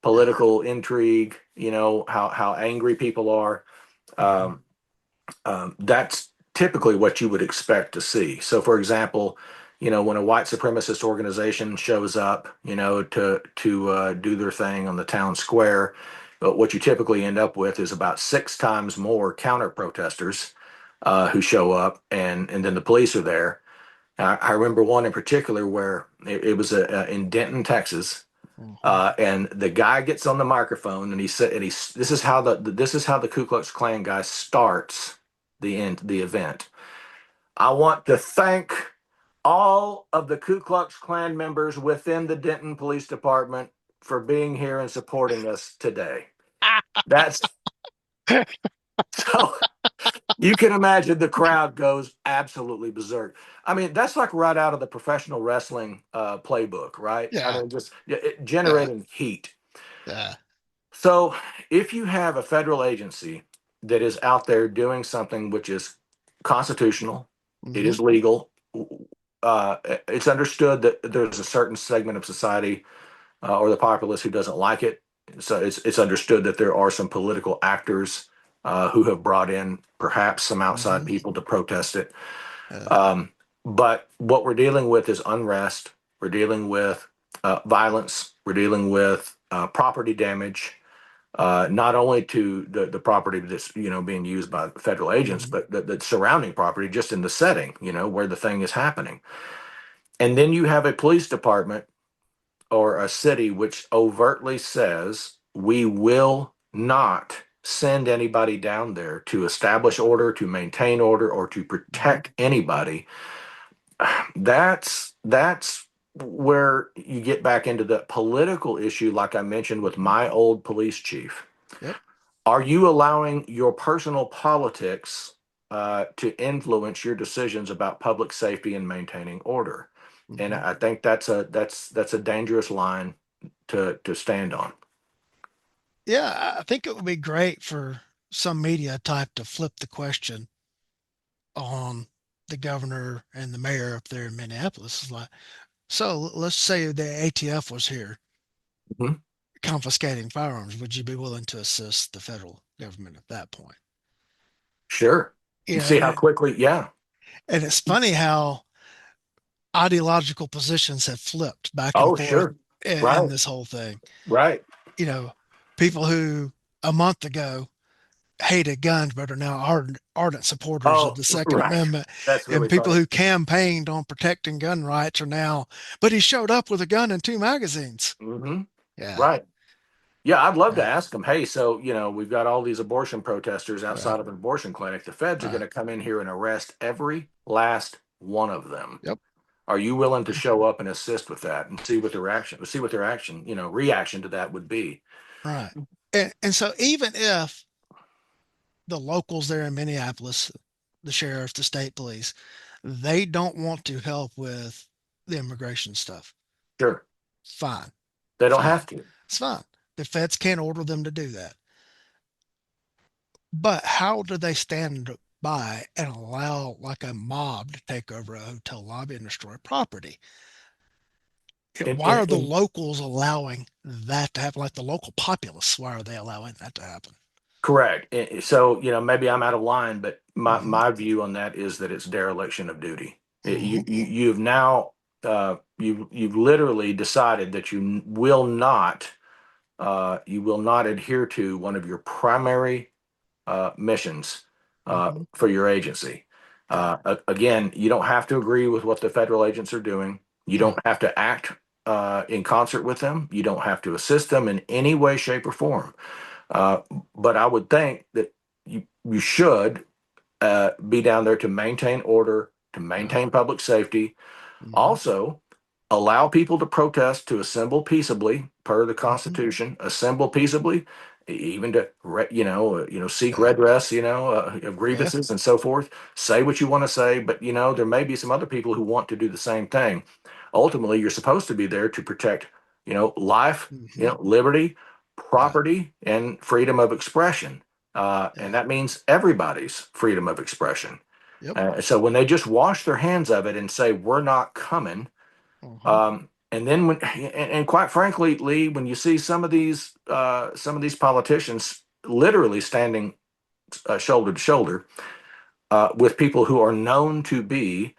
political intrigue. How angry people are. Hmm. Um, that's typically what you would expect to see. So, for example, when a white supremacist organization shows up, to do their thing on the town square, but what you typically end up with is about six times more counter protesters who show up, and then the police are there. I remember one in particular where it was in Denton, Texas, Hmm. and the guy gets on the microphone and he said, and this is how the Ku Klux Klan guy starts the event. I want to thank all of the Ku Klux Klan members within the Denton Police Department for being here and supporting us today. That's so you can imagine the crowd goes absolutely berserk. I mean, that's like right out of the professional wrestling playbook, right? I Yeah. mean, just Yeah. generating heat. Yeah. So, if you have a federal agency that is out there doing something which is constitutional, it Hmm. is legal, it's understood that there's a certain segment of society or the populace who doesn't like it. So, it's understood that there are some political actors who have brought in perhaps some outside Hmm. people to protest it. Yeah. Um, but what we're dealing with is unrest. We're dealing with violence. We're dealing with property damage, not only to the property that's being used by federal agents, Hmm. but the surrounding property just in the setting where the thing is happening. And then you have a police department or a city which overtly says we will not send anybody down there to establish order, to maintain order, or to Hmm. protect anybody. That's where you get back into the political issue, like I mentioned with Hmm. my old police chief. Yep. Are you allowing your personal politics to influence your decisions about public safety and maintaining order? And Hmm. I think that's a dangerous line to stand on. Yeah. I think it would be great for some media type to flip the question on the governor and the mayor up there in Minneapolis. It's like, so let's say the ATF was here Mhm. confiscating firearms. Would you be willing to assist the federal government at that point? Sure. You know, See how quickly, yeah. and it's funny how ideological positions have flipped back and Oh, forth sure. in Right, this whole thing. right. You know, people who a month ago hated guns but are now ardent supporters of Oh, the Second right. Amendment, That's and really people funny. who campaigned on protecting gun rights are now, but he showed up with a gun and two magazines. Hmm. Yeah, Right. Yeah, I'd love to yeah, ask them, hey, so, we've got all these abortion protesters yeah, outside of an abortion clinic. The feds are going right. to come in here and arrest every last one of them. Yep, Are you willing to show up and assist with that and see what their reaction to that would be? right. And so even if the locals there in Minneapolis, the sheriff, the state police, they don't want to help with the immigration stuff, Sure. fine. They don't Fine. have to. It's fine. The feds can't order them to do that. But how do they stand by and allow like a mob to take over a hotel lobby and destroy property? In, Why in, are the in, locals allowing that to happen? Like the local populace, why are they allowing that to happen? Correct. So, maybe I'm out of line, but my, Hmm. my view on that is that it's dereliction of duty. Hmm. You've now, you've literally decided that you will not adhere to one of your primary missions Hmm. for your agency. Yeah. Again, you don't have to agree with what the federal agents are doing. You No. don't have to act in concert with them. You don't have to assist them in any way, shape, or form. Uh, but I would think that you should be down there to maintain order, to Yeah. maintain public safety, Hmm. also, allow people to protest, to assemble peaceably per the Hmm. Constitution, assemble peaceably, even to seek Yeah. redress, of Yeah. grievances and so forth. Say what you want to say, but there may be some other people who want to do the same thing. Ultimately, you're supposed to be there to protect, life, Hmm. liberty, Yeah. property, and freedom of expression. And Yeah. that means everybody's freedom of expression. Yep. So when they just wash their hands of it and say we're not coming, Hmm. and then and quite frankly, Lee, when you see some of these politicians literally standing shoulder to shoulder with people who are known to be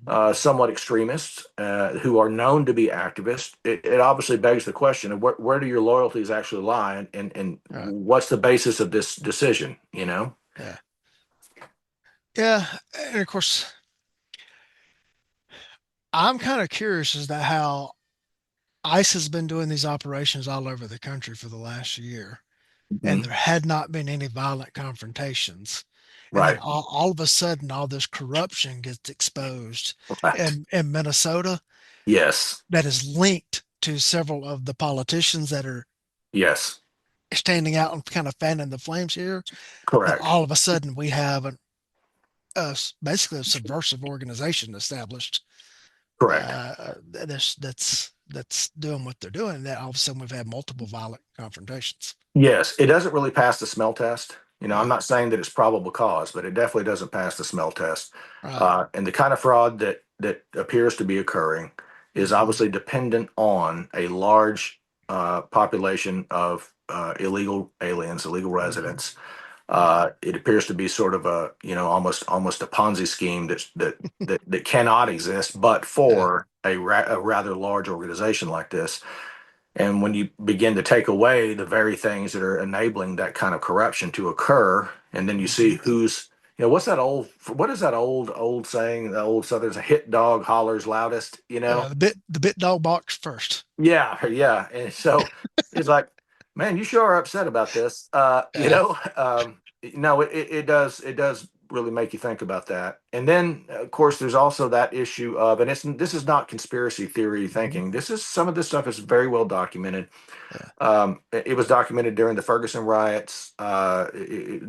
Hmm. somewhat extremists, who are known to be activists, it obviously begs the question of where do your loyalties actually lie, and Right. what's the basis of this decision? Yeah. Yeah. And of course, I'm kind of curious as to how ICE has been doing these operations all over the country for the last year, and Mhm. there had not been any violent confrontations. And then Right, all of a sudden, all this corruption gets exposed right, in Minnesota yes, that is linked to several of the politicians that are yes, standing out and kind of fanning the flames here. That correct, all of a sudden we have basically a subversive organization established correct. that's doing what they're doing. That all of a sudden we've had multiple violent confrontations. Yes, it doesn't really pass the smell test. I'm Yeah. not saying that it's probable cause, but it definitely doesn't pass the smell test. Right. And the kind of fraud that appears to be occurring is Hmm. obviously dependent on a large population of illegal aliens, illegal Hmm. residents. Yeah. It appears to be sort of a, almost a Ponzi scheme that cannot exist, but Yeah. for a rather large organization like this. And when you begin to take away the very things that are enabling that kind of corruption to occur, and then you see Hmm. what is that old saying, the old Southern's a hit dog hollers loudest, The bit dog box first. Yeah, yeah. And so it's like, man, you sure are upset about this. Yeah. No, it does really make you think about that. And then, of course, there's also that issue of, and this is not conspiracy theory Hmm. thinking. Some of this stuff is very well documented. Yeah. It was documented during the Ferguson riots,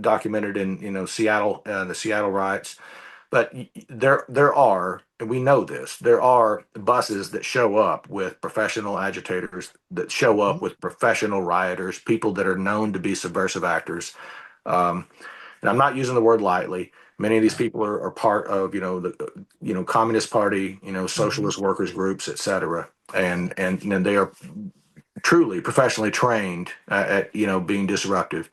documented in Seattle, the Seattle riots. But there are, and we know this, there are buses that show up with professional agitators, that show Hmm. up with professional rioters, people that are known to be subversive actors. Um, and I'm not using the word lightly. Many of these Yeah. people are part of, the, Communist Party, Hmm. socialist workers groups, et cetera. And they are truly professionally trained at, being disruptive.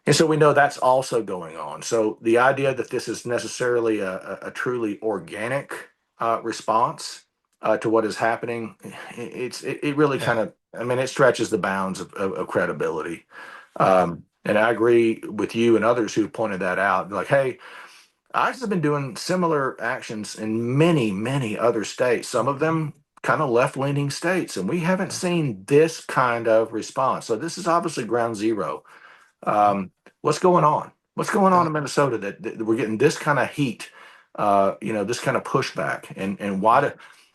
And so we know that's also going on. So the idea that this is necessarily a truly organic response to what is happening, it really kind Yeah. of, I mean, it stretches the bounds of credibility. Yeah. And I agree with you and others who pointed that out. Like, hey, ICE has been doing similar actions in many, many other states, some of Hmm. them kind of left-leaning states, and we haven't Yeah. seen this kind of response. So this is obviously ground zero. Yeah. What's going on? What's going on Yeah. in Minnesota that we're getting this kind of heat, this kind of pushback, and Yeah.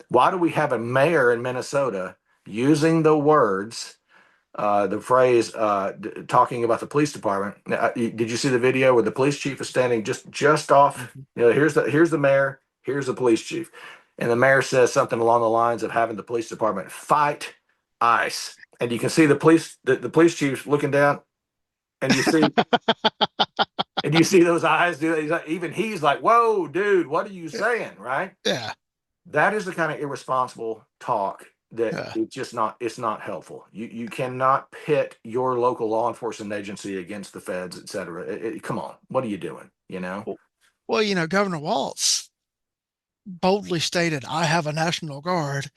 why do we have a mayor in Minnesota using the phrase, talking about the police department? Did you see the video where the police chief is standing just off? Hmm. Here's the mayor, here's the police chief, and the mayor says something along the lines of having the police department fight. ICE, and you can see the police chiefs looking down, and you see those eyes. Even he's like, "Whoa, dude, what are you saying?" Right? Yeah, That is the kind of irresponsible talk that yeah. it's not helpful. You cannot pit your local law enforcement agency against the feds, et cetera. Come on, what are you doing? You know? Well, Governor Waltz boldly stated, "I have a National Guard,"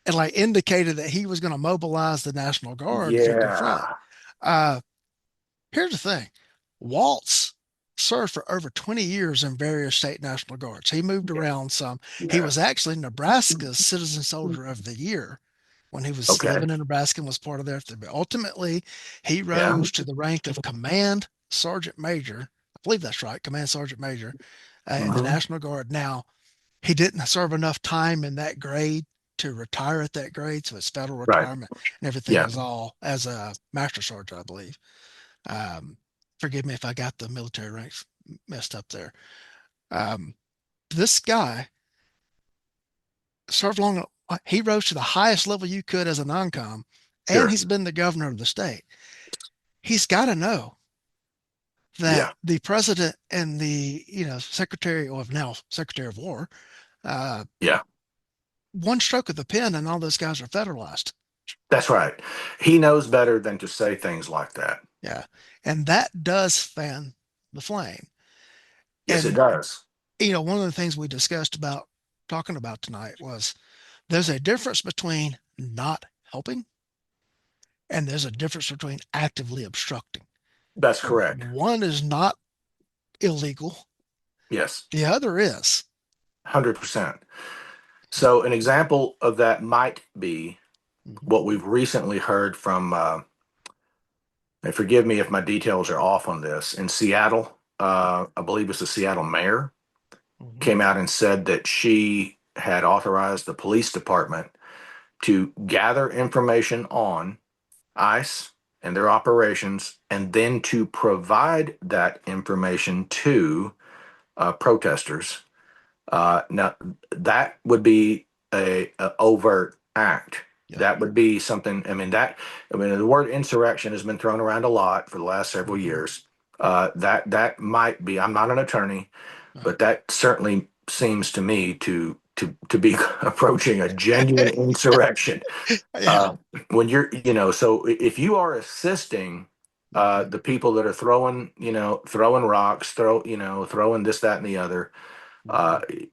and like indicated that he was going to mobilize the National Guard to confront. Yeah. Uh, Here's the thing: Waltz served for over 20 years in various state National Guards. He moved Yeah. around some. He Yeah. was actually Nebraska's Citizen Soldier of the Year when he was Okay. living in Nebraska and was part of their. But ultimately, he Yeah. rose to the rank of Command Sergeant Major. I believe that's right, Command Sergeant Major in the Hmm. National Guard. Now, he didn't serve enough time in that grade to retire at that grade, so his federal Right. retirement and everything Yeah. was all as a master sergeant, I believe. Um, Forgive me if I got the military ranks messed up there. Um, this guy served long. He rose to the highest level you could as a non-com, and Sure. he's been the governor of the state. He's got to know that Yeah. the president and the secretary of now secretary of war, uh, Yeah. one stroke of the pen, and all those guys are federalized. That's right. He knows better than to say things like that. Yeah, and that does fan the flame. Yes, it And does. one of the things we discussed about talking about tonight was there's a difference between not helping and there's a difference between actively obstructing. That's correct. One is not illegal, Yes. the other is. 100%. So an example of that might be Mhm. what we've recently heard from, and forgive me if my details are off on this, in Seattle. I believe it's the Seattle mayor Mhm. came out and said that she had authorized the police department to gather information on ICE and their operations, and then to provide that information to protesters. Now, that would be a overt act. Yeah. That would be something. I mean, the word insurrection has been thrown around a lot for the last several Mhm. years. That might be. I'm not an attorney, Right. but that certainly seems to me to be approaching a genuine insurrection. Yeah. Uh, when so if you are assisting Mhm. the people that are throwing rocks, throwing this, that, and the other, uh, Mhm.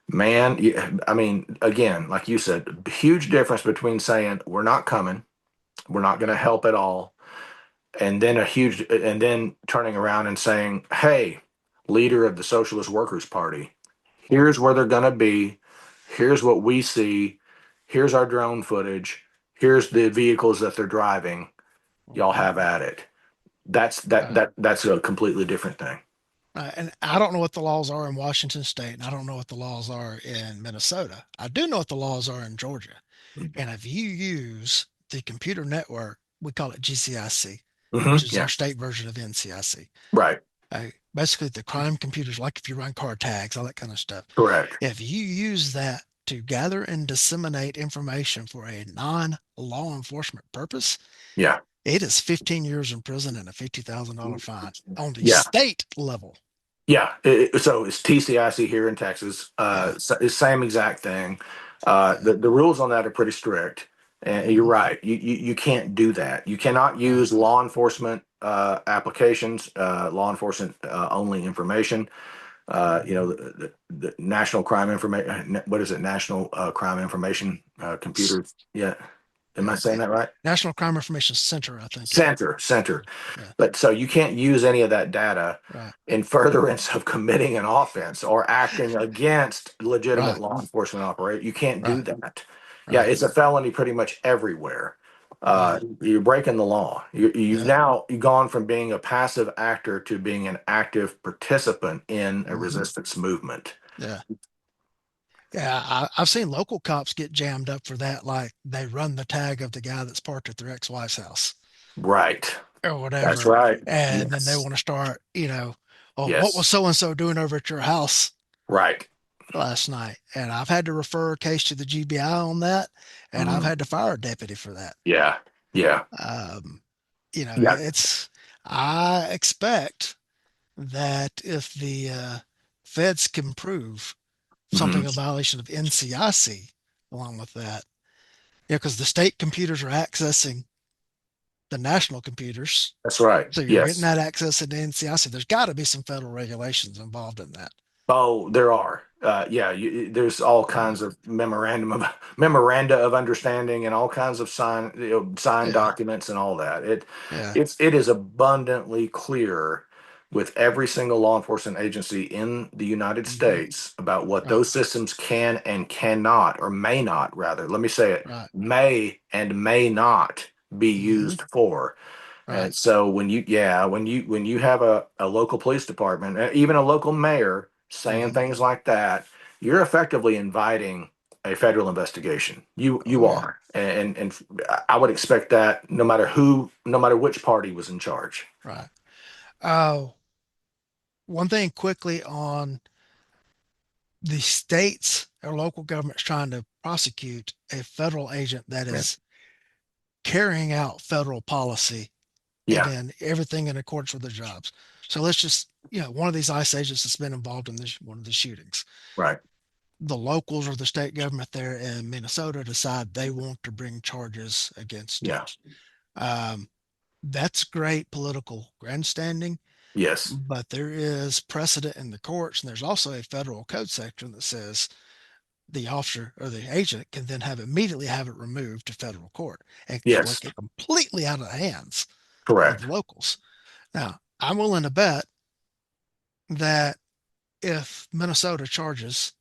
man, I mean, again, like you said, huge difference between saying we're not coming, we're not going to Yeah. help at all, and then turning around and saying, hey, leader of the Socialist Workers Party, here's where they're going to be, here's what we see, here's our drone footage, here's the vehicles that they're driving, y'all Mhm. have at it. That's a completely different thing. And I don't know what the laws are in Washington State, and I don't know what the laws are in Minnesota. I do know what the laws are in Georgia. And if you use the computer network, we call it GCIC, which is our Yeah. state version of NCIC. Right. Basically, the crime computers, like if you run car tags, all that kind of stuff. Correct. If you use that to gather and disseminate information for a non law enforcement purpose, Yeah. it is 15 years in prison and a $50,000 fine on the Yeah. state level. Yeah, so it's TCIC here in Texas. Yeah. It's same exact thing. Yeah. The rules on that are pretty strict, and you're Mhm. right. You can't do that. You cannot Right. use law enforcement applications, law enforcement only information. Mhm. The National Crime Information. What is it? National Crime Information Computer. Yeah, am I Yeah. saying that right? National Crime Information Center, I think. Center. Yeah. But so you can't use any of that data Right. in furtherance of committing an offense or acting against legitimate Right. law enforcement operate. You can't do Right. that. Yeah, Right. it's a felony pretty much everywhere. Yeah. You're breaking the law. Yeah. You've gone from being a passive actor to being an active participant in a Mhm. resistance movement. Yeah. Yeah, I've seen local cops get jammed up for that. Like they run the tag of the guy that's parked at their ex-wife's house Right. or That's whatever. right. And then they Yes. want to start, oh, what was Yes. so and so doing over at your house? Right. last night, and I've had to refer a case to the GBI on that, and I've Mhm. had to fire a deputy for that. Yeah. Yeah. Um, you know, Yeah. it's I expect that if the feds can prove Mhm. something a violation of NCIC along with that, because the state computers are accessing the national computers, That's right. so you're getting Yes. that access into NCIC. There's got to be some federal regulations involved in that. Oh, there are. Yeah, there's all Uh, kinds of memoranda of understanding and all kinds of signed yeah, documents and all that. yeah, It is abundantly clear with every single law enforcement agency in the United hmm States about what right, those systems can and cannot, or may not, rather. Let me say it, right, may and may not be hmm used for. right, And so when you have a local police department, even a local mayor saying hmm things like that, you're effectively inviting a federal investigation. You oh yeah, are. And I would expect that no matter which party was in charge. right. One thing quickly on the states or local governments trying to prosecute a federal agent that Yeah. is carrying out federal policy and Yeah, then everything in accordance with their jobs. So let's just, one of these ICE agents that's been involved in this one of the shootings. right. The locals or the state government there in Minnesota decide they want to bring charges against him. Yeah. Um, that's great political grandstanding, Yes. but there is precedent in the courts, and there's also a federal code section that says the officer or the agent can then immediately have it removed to federal court and Yes. like it completely out of the hands of the Correct. locals. Now, I'm willing to bet that if Minnesota charges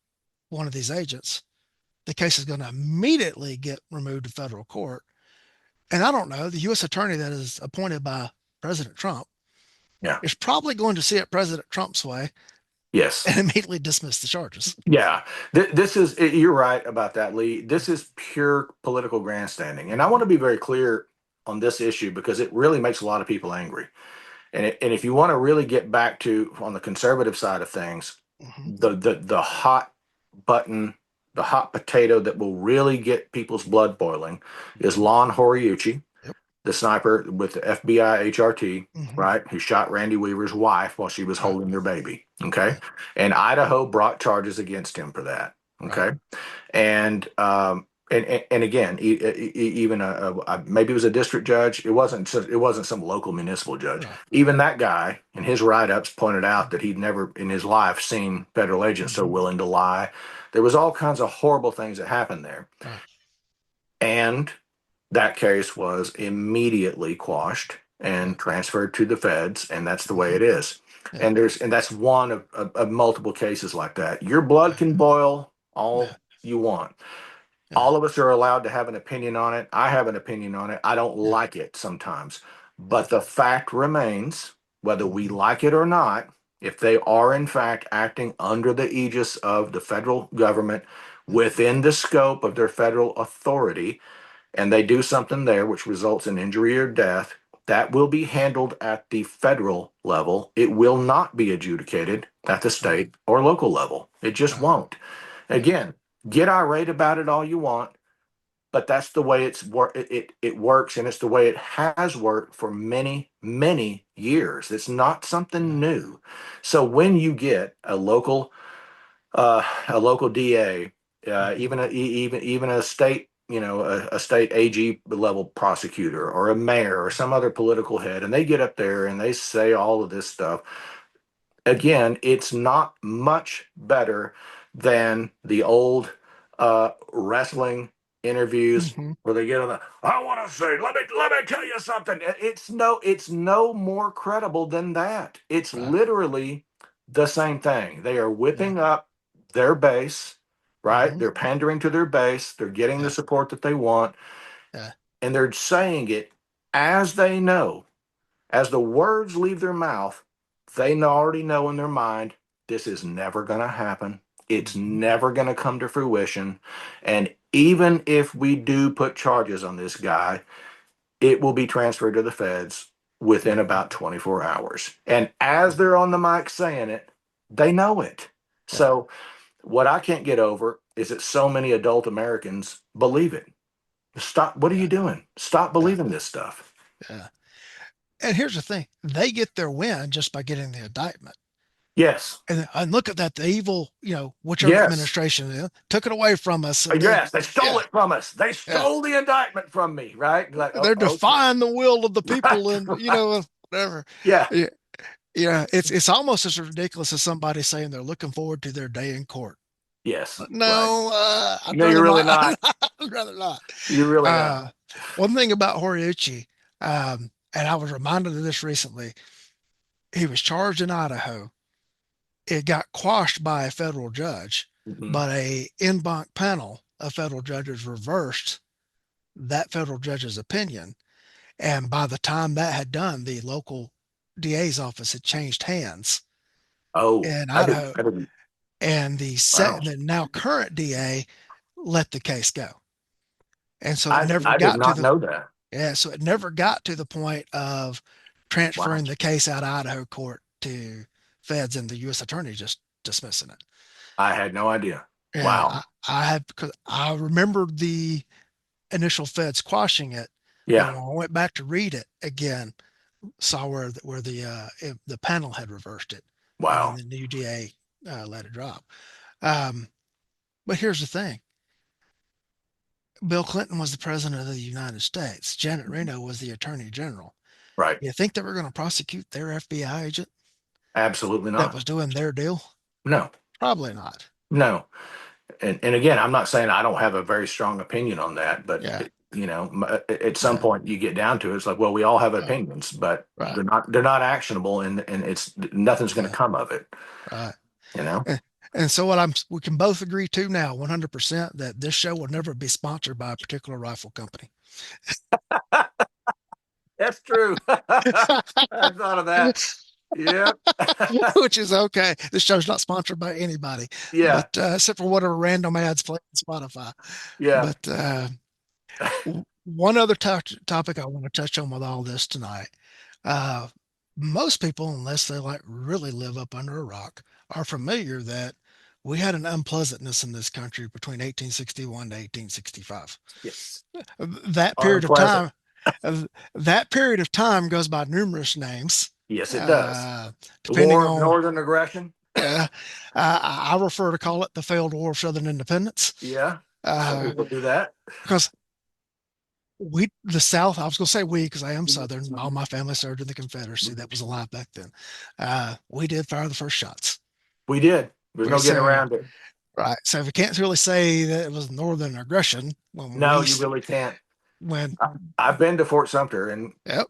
one of these agents, the case is going to immediately get removed to federal court. And I don't know, the U.S. attorney that is appointed by President Trump Yeah. is probably going to see it President Trump's way Yes. and immediately dismiss the charges. Yeah, this is, you're right about that, Lee. This is pure political grandstanding. And I want to be very clear on this issue because it really makes a lot of people angry. And if you want to really get back to on the conservative side of things, Mm-hmm. the hot button, the hot potato that will really get people's blood boiling is Mm-hmm. Lon Horiuchi, Yep. the sniper with the FBI HRT, Mm-hmm. right, who shot Randy Weaver's wife while she was Right. holding their baby. Okay. Right. And Idaho brought charges against him for that. Right. Okay. And again, even maybe it was a district judge. It wasn't some local municipal judge. Right. Even that guy in his write-ups pointed out that he'd never in his life seen federal agents so Mm-hmm. willing to lie. There was all kinds of horrible things that happened there, Right. and that case was immediately quashed Right. and transferred to the feds, and that's the way Mm-hmm. it is. Yeah. And that's one of multiple cases like that. Your blood Yeah. can boil Yeah. all you want. Yeah. All of us are allowed to have an opinion on it. I have an opinion on it. I don't Yeah. like it sometimes. Yeah. But the fact remains, whether we Mm-hmm. like it or not, if they are in fact acting under the aegis of the federal government Mm-hmm. within the scope of their federal authority, and they do something there which results in injury or death, that will be handled at the federal level. It will not be adjudicated at the Right. state or local level. It just Right. won't. Yeah. Again, get irate about it all you want, but that's the way it works, and it's the way it has worked for many years. It's not something Yeah. new. So when you get a local DA, Mm-hmm. even a state, a state AG level prosecutor or a mayor or some other political head, and they get up there and they say all of this stuff. Again, it's not much better than the old wrestling interviews Mm-hmm. where they get on the, I want to say, let me tell you something. It's no more credible than that. It's Right. literally the same thing. They are Yeah. whipping up their base, right? Mm-hmm. They're pandering to their base. They're getting the Yeah. support that they want, Yeah. and they're saying it as they know, as the words leave their mouth, they already know in their mind this is never going to happen. It's Mm-hmm. never going to come to fruition. And even if we do put charges on this guy, it will be transferred to the feds within Mm-hmm. about 24 hours. And as Yeah. they're on the mic saying it, they know it. Yeah. So What I can't get over is that so many adult Americans believe it. Stop. What are Yeah, you doing? Stop yeah, believing this stuff. yeah. And here's the thing: they get their win just by getting the indictment. Yes. And look at that, the evil, whichever Yes. administration took it away from us, and then Yes. They stole yeah, it from us. They yeah, stole the indictment from me. Right. Like, oh, they're okay. defying the will of the Right. people, and Right. whatever. Yeah. Yeah, yeah, it's almost as ridiculous as somebody saying they're looking forward to their day in court. Yes. Right. No, I'd No, you're rather really not. not. I'd rather not. You're really not. Uh, One thing about Horiuchi, and I was reminded of this recently, he was charged in Idaho. It got quashed by a federal judge, Hmm. but a en banc panel of federal judges reversed that federal judge's opinion. And by the time that had done, the local DA's office had changed hands Oh, in I didn't. Idaho, I didn't. and Wow. the now current DA let the case go. And so it never I did got to not the know that. yeah, so it never got to the point of Wow. transferring the case out of Idaho court to feds and the U.S. attorney just dismissing it. I had no idea. Yeah, Wow. I had because I remember the initial feds quashing it, but Yeah. when I went back to read it again, saw where the panel had reversed it, and then Wow. the new DA let it drop. Um, but here's the thing: Bill Clinton was the president of the United States. Janet Reno was the attorney general. Right. You think they were going to prosecute their FBI agent Absolutely that not. was doing their deal? No. Probably not. No. And again, I'm not saying I don't have a very strong opinion on that, but Yeah, at some yeah, point you get down to it, it's like, well, we all have right, opinions, but right, they're not actionable, and it's nothing's going to yeah, come of it. right. You know. And, and so we can both agree to now, 100%, that this show will never be sponsored by a particular rifle company. That's true. I thought of that. Yep. Which is okay. This show's not sponsored by anybody, but Yeah. except for whatever random ads play on Spotify. Yeah. But one other topic I want to touch on with all this tonight. Uh, Most people, unless they like really live up under a rock, are familiar that we had an unpleasantness in this country between 1861 to 1865. Yes. That period of Unpleasant. time, uh, that period of time goes by numerous names, Yes, it does. uh, The depending War of on. Northern Aggression. Uh, I refer to call it the failed War of Southern Independence, Yeah. Some uh, people do that. because the South, I was going to say we because I am Southern. All my family served in the Confederacy. That was alive back then. We did fire the first shots. We did. There's no getting So, around it. right. So we can't really say that it was Northern aggression No, you really can't. when, I've been to Fort Sumter and yep,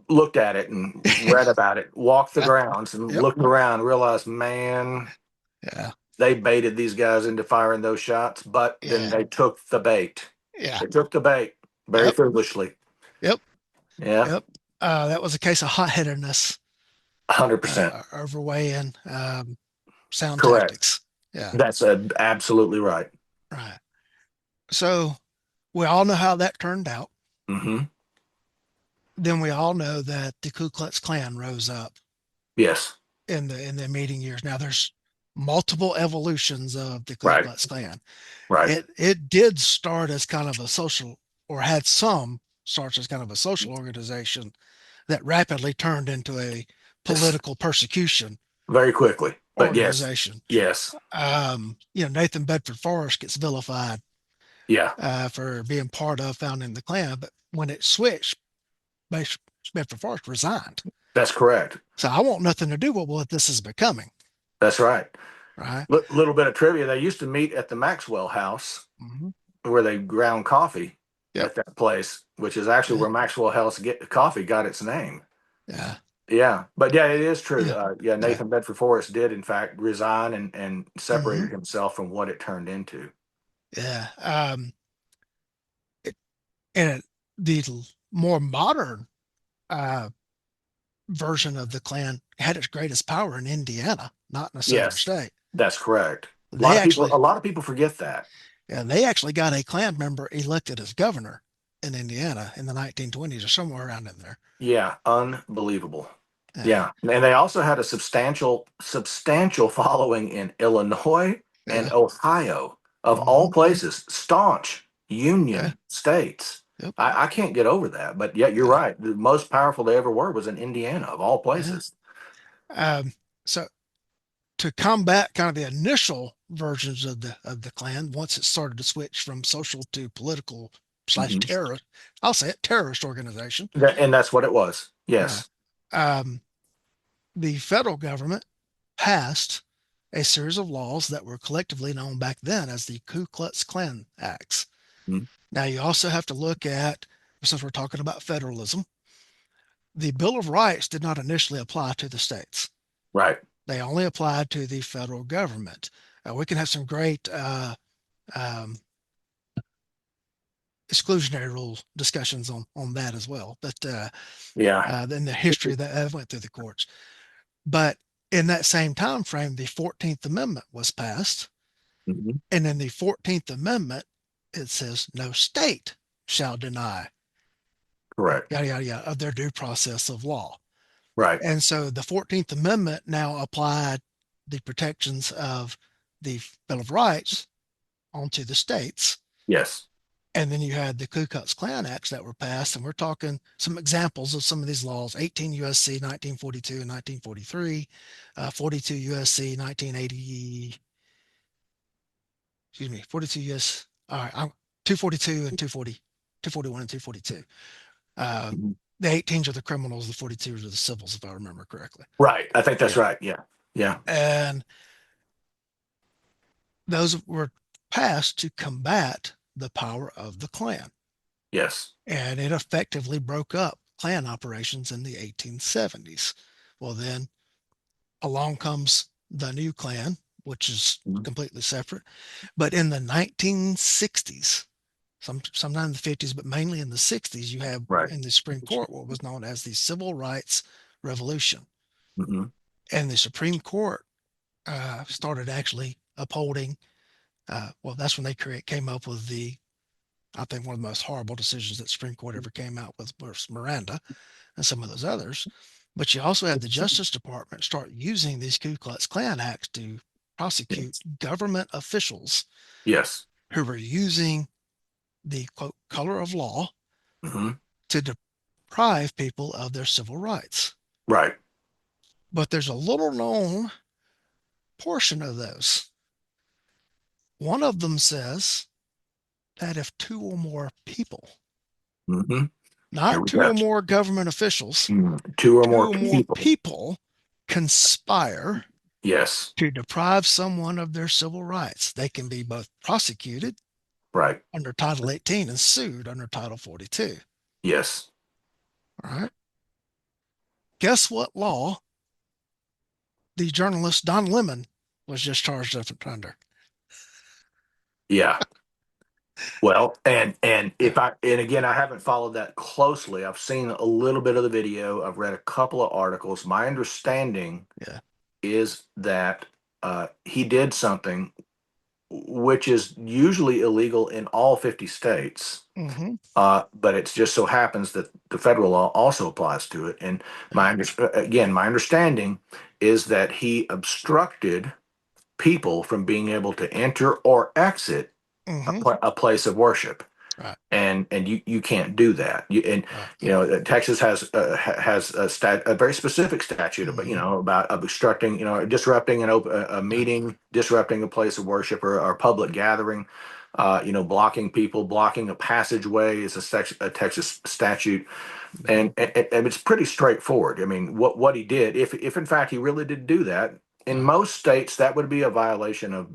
looked at it and read about it, walked the grounds and yep, looked around, realized, man, yeah, they baited these guys into firing those shots, but then yeah, they took the bait. yeah, They took the bait very yep, foolishly. yep, Yeah, yep. That was a case of hot-headedness 100%. overweighing sound Correct. tactics. Yeah, That's absolutely right. right. So we all know how that turned out. Hmm. Then we all know that the Ku Klux Klan rose up Yes. in the immediate years. Now there's multiple evolutions of the Ku Right. Klux Klan. Right. It did start as kind of a social, or had some starts as kind of a social organization that rapidly turned into a Yes. political persecution Very quickly. But yes. organization. Yes. Nathan Bedford Forrest gets vilified Yeah. for being part of founding the Klan, but when it switched, Bedford Forrest resigned. That's correct. So I want nothing to do with what this is becoming, That's right. right? Little bit of trivia. They used to meet at the Maxwell House Mm-hmm. where they ground coffee Yep. at that place, which is actually Yeah. where Maxwell House Coffee got its name. Yeah. Yeah, but yeah, it is true. Yeah. Yeah, Yeah. Nathan Bedford Forrest did in fact resign and Mm-hmm. separated himself from what it turned into. Yeah. It, and the more modern uh, version of the Klan had its greatest power in Indiana, not in a southern Yes, state. that's correct. They A actually, lot of people forget that. yeah, they actually got a Klan member elected as governor in Indiana in the 1920s or somewhere around in there. Yeah, unbelievable. Yeah. Yeah, and they also had a substantial following in Illinois and Yeah. Ohio, of all Hmm. places, staunch Yeah. Union states. Yep. I can't get over that. But yet, you're Yeah. right. The most powerful they ever were was in Indiana, of all Yeah. places. So to combat kind of the initial versions of the Klan, once it started to switch from social to political slash Hmm. terrorist, I'll say it, terrorist organization. And that's what it was. Yeah. Yes. Um, the federal government passed a series of laws that were collectively known back then as the Ku Klux Klan Acts. Mhm. Now, you also have to look at, since we're talking about federalism, the Bill of Rights did not initially apply to the states. Right. They only applied to the federal government. We can have some great um, exclusionary rule discussions on that as well, but Yeah. then the history that went through the courts. But in that same time frame, the 14th Amendment was passed. Hmm. And in the 14th Amendment, it says no state shall deny Correct. yada yada yada of their due process of law. Right. And so the 14th Amendment now applied the protections of the Bill of Rights onto the states. Yes. And then you had the Ku Klux Klan Acts that were passed, and we're talking some examples of some of these laws: 18 USC 1942 and 1943, 42 USC 1980. Excuse me, 42 US. All right, I'm 242 and 240, 241 and 242. Uh, Mhm. the 18s are the criminals, the 42s are the civils, if I remember correctly. Right. I think that's Yeah, right. Yeah. Yeah. and those were passed to combat the power of the Klan. Yes. And it effectively broke up Klan operations in the 1870s. Well, then along comes the new Klan, which is Mhm. completely separate. But in the 1960s, sometime in the 50s, but mainly in the 60s, you have Right. in the Supreme Court what was known as the Civil Rights Revolution. Hmm. And the Supreme Court started actually upholding, well, that's when they came up with I think one of the most horrible decisions that Supreme Court ever came out with was Miranda and some of those others. But you also had the Justice Department start using these Ku Klux Klan acts to prosecute Yes. government officials Yes. who were using the quote color of law Hmm. to deprive people of their civil rights. Right. But there's a little known portion of those. One of them says that if two or more people, Hmm. Here not we two go. or more government officials, Two or more two or more people. people conspire Yes. to deprive someone of their civil rights, they can be both prosecuted Right. under Title 18 and sued under Title 42. Yes. All right. Guess what law the journalist Don Lemon was just charged up under? Yeah. Well, and if I and again, I haven't followed that closely. I've seen a little bit of the video. I've read a couple of articles. My understanding Yeah. is that he did something which is usually illegal in all 50 states. Mm-hmm. But it just so happens that the federal law also applies to it. And Yeah. again, my understanding is that he obstructed people from being able to enter or exit Mm-hmm. a place of worship. Right. And you can't do that. And Right. Texas has a very specific statute about Mm-hmm. about obstructing, disrupting a Yeah. meeting, disrupting a place of worship or public gathering. Blocking people, blocking a passageway is a Texas statute, Mm-hmm. and it's pretty straightforward. I mean, what he did, if in fact he really did do that, in Yeah. most states that would be a violation of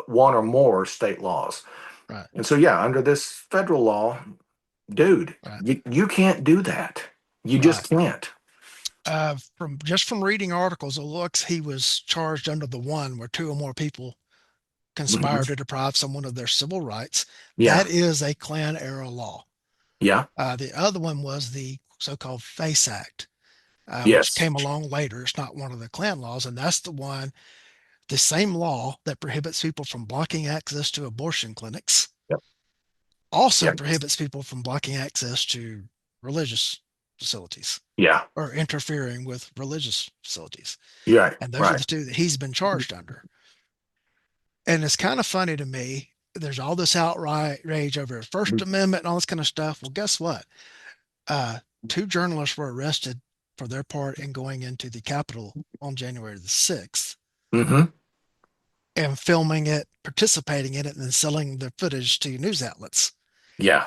one or more state laws. Right. And so, yeah, under this federal law, dude, Right. you can't do that. You Right. just can't. From reading articles, it looks he was charged under the one where two or more people Mhm. conspire to deprive someone of their civil rights. Yeah. That is a Klan era law. Yeah. The other one was the so-called FACE Act, which Yes. came along later. It's not one of the Klan laws, and that's the same law that prohibits people from blocking access to abortion clinics, Yep. also Yeah. prohibits people from blocking access to religious facilities Yeah. or interfering with religious facilities. You're right. And those are Right. the two that he's been charged under. And it's kind of funny to me. There's all this outrage over First Amendment and all this kind of stuff. Well, guess what? Uh, two journalists were arrested for their part in going into the Capitol on January the 6th Hmm. and filming it, participating in it, and then selling the footage to news outlets. Yeah.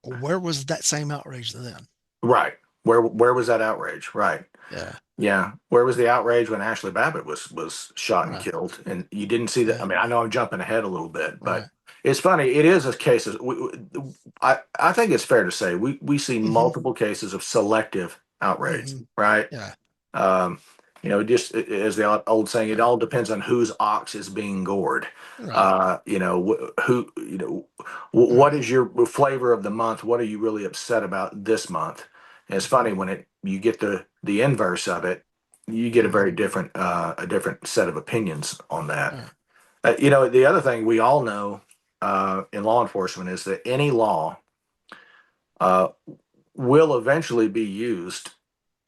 Where was that same outrage then? Right. Where was that outrage? Right. Yeah, Yeah. Where was the outrage when Ashley Babbitt was shot and right. killed? And you didn't see that. I Yeah, mean, I know I'm jumping ahead a little bit, but right. it's funny. It is a case of, I think it's fair to say we see Hmm. multiple cases of selective outrage, Hmm. right? Yeah, Um, just as the old saying, it yeah. all depends on whose ox is being gored. Right, Who, right. what is your flavor of the month? What are you really upset about this month? And it's Hmm. funny when you get the inverse of it, you get a Hmm. very different a different set of opinions on that. Right. The other thing we all know in law enforcement is that any law uh, will eventually be used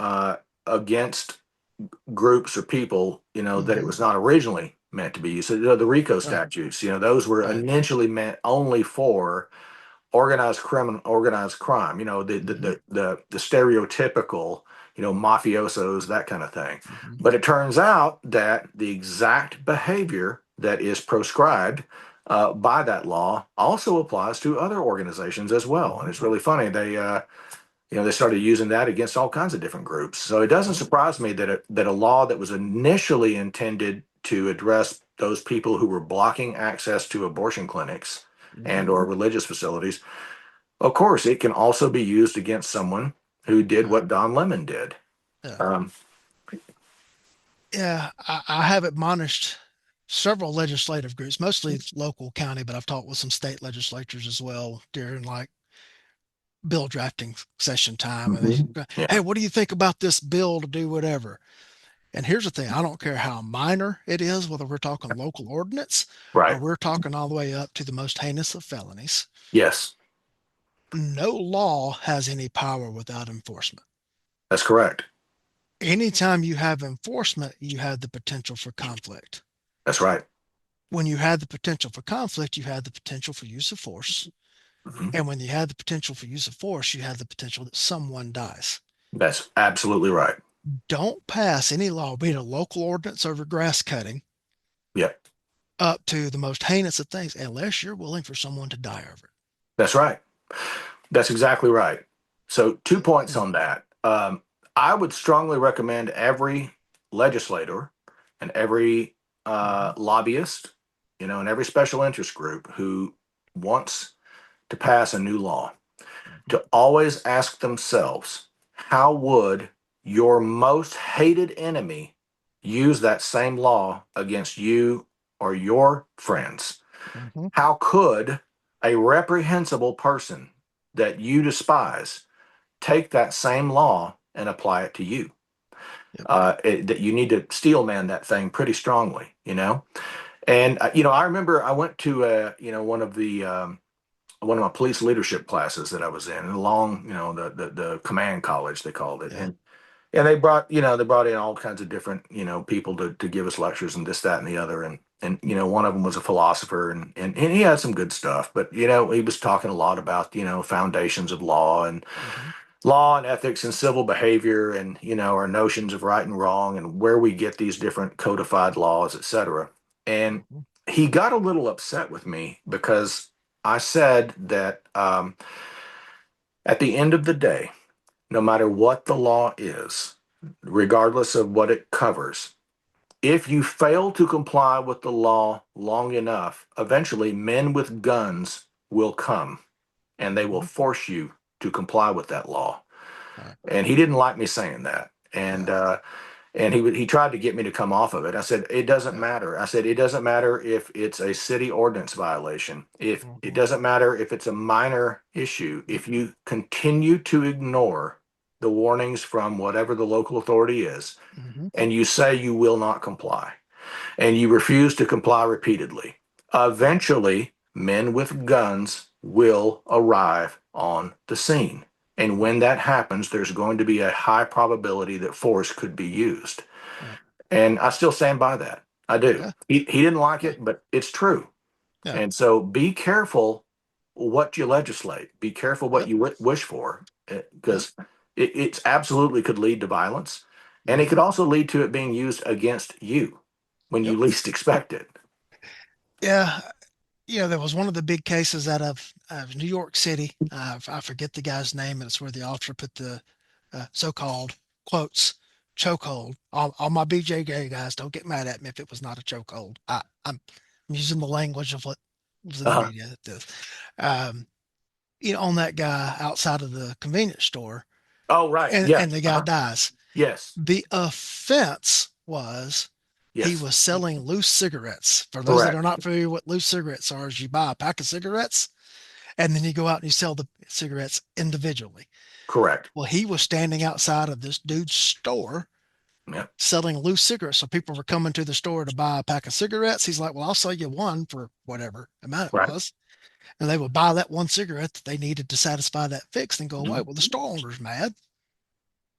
uh, against groups or people, that it Hmm. was not originally meant to be used. So, the RICO Right, statutes, those were right. initially meant only for organized crime, Hmm. the stereotypical, mafiosos, that kind of thing. Hmm. But it turns out that the exact behavior that is proscribed by that law also applies to other organizations as well. And Hmm. it's really funny. They started using that against all kinds of different groups. So it doesn't Yeah. surprise me that a law that was initially intended to address those people who were blocking access to abortion clinics and Hmm. or religious facilities, of course, it can also be used against someone who did Right. what Don Lemon did. Yeah. Um, Yeah, I have admonished several legislative groups, mostly it's local county, but I've talked with some state legislatures as well during like bill drafting session time. And Mhm. they, hey, Yeah, what do you think about this bill to do whatever? And here's the thing, I don't care how minor it is, whether we're talking local ordinance or right. we're talking all the way up to the most heinous of felonies. Yes, No law has any power without enforcement. that's correct. Anytime you have enforcement, you have the potential for conflict. That's right. When you had the potential for conflict, you had the potential for use of force. Mhm. And when you had the potential for use of force, you had the potential that someone dies. That's absolutely right. Don't pass any law, be it a local ordinance over grass cutting, Yep, up to the most heinous of things, unless you're willing for someone to die over that's right. That's exactly right. So, two it. points Yeah. on that. I would strongly recommend every legislator and every Hmm. lobbyist, and every special interest group who wants to pass a new law Hmm. to always ask themselves, how would your most hated enemy use that same law against you or your friends? Hmm. How could a reprehensible person that you despise take that same law and apply it to you? Yep. That you need to steel man that thing pretty strongly. And I remember I went to one of my police leadership classes that I was in, along, the command college they called it, Yeah. and they brought in all kinds of different people to give us lectures and this, that, and the other, and one of them was a philosopher, and he had some good stuff, but he was talking a lot about foundations of Hmm. law and ethics and civil behavior, and our notions of right and wrong and where we get these different codified laws, etc. And Hmm. he got a little upset with me because I said that at the end of the day, no matter what the law is, regardless of what it covers, if you fail to comply with the law long enough, eventually men with guns will come and they will Hmm. force you to comply with that law. Right. And he didn't like me saying that. And Yeah. he tried to get me to come off of it. I said it doesn't Yeah. matter. I said it doesn't matter if it's a city ordinance violation. If it Hmm. doesn't matter if it's a minor issue. If you continue to ignore the warnings from whatever the local authority is, Hmm. and you say you will not comply, and you refuse to comply repeatedly, eventually men with guns will arrive on the scene. And when that happens, there's going to be a high probability that force could be used. Right. And I still stand by that. I do. Yeah, He didn't like yeah, it, but it's true. yeah, And so be careful what you legislate. Be careful what yep, you wish for, yep, because it's absolutely could lead to violence, and it hmm could also lead to it being used against you when yep, you least expect it. yeah. There was one of the big cases out of New York City. I forget the guy's name, and it's where the officer put the so-called quotes chokehold. All my BJJ guys, don't get mad at me if it was not a chokehold. I'm using the language of what was in the Uh-huh. media. This, um, on that guy outside of the convenience store, Oh, right. and Yes. the guy Uh-huh. dies. Yes. The offense was he Yes. was selling loose cigarettes. For those that are Correct. not familiar with loose cigarettes are, is you buy a pack of cigarettes and then you go out and you sell the cigarettes individually. Correct. Well, he was standing outside of this dude's store Yep. selling loose cigarettes. So people were coming to the store to buy a pack of cigarettes. He's like, well, I'll sell you one for whatever amount it Right. was. And they would buy that one cigarette that they needed to satisfy that fix and go away. Mhm. Well, the store owner's mad.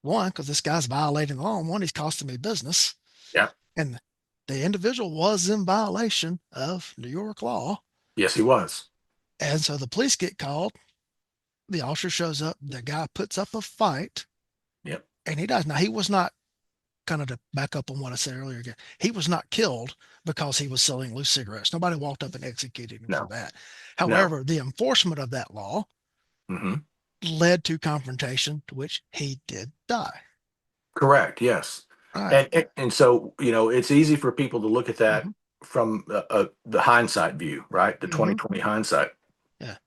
One, because this guy's violating the law. And one, he's costing me business. Yeah. And the individual was in violation of New York law. Yes, he was. And so the police get called. The officer shows up. The guy puts up a fight Yep. and he dies. Now, he was not, kind of to back up on what I said earlier again, he was not killed because he was selling loose cigarettes. Nobody walked up and executed him for No. that. No. However, the enforcement of that law Hmm. led to confrontation to which he did die. Correct. Yes. All right. And so, it's easy for people to look at that Mm-hmm. from the hindsight view, right? The Mm-hmm. 2020 hindsight. Yeah.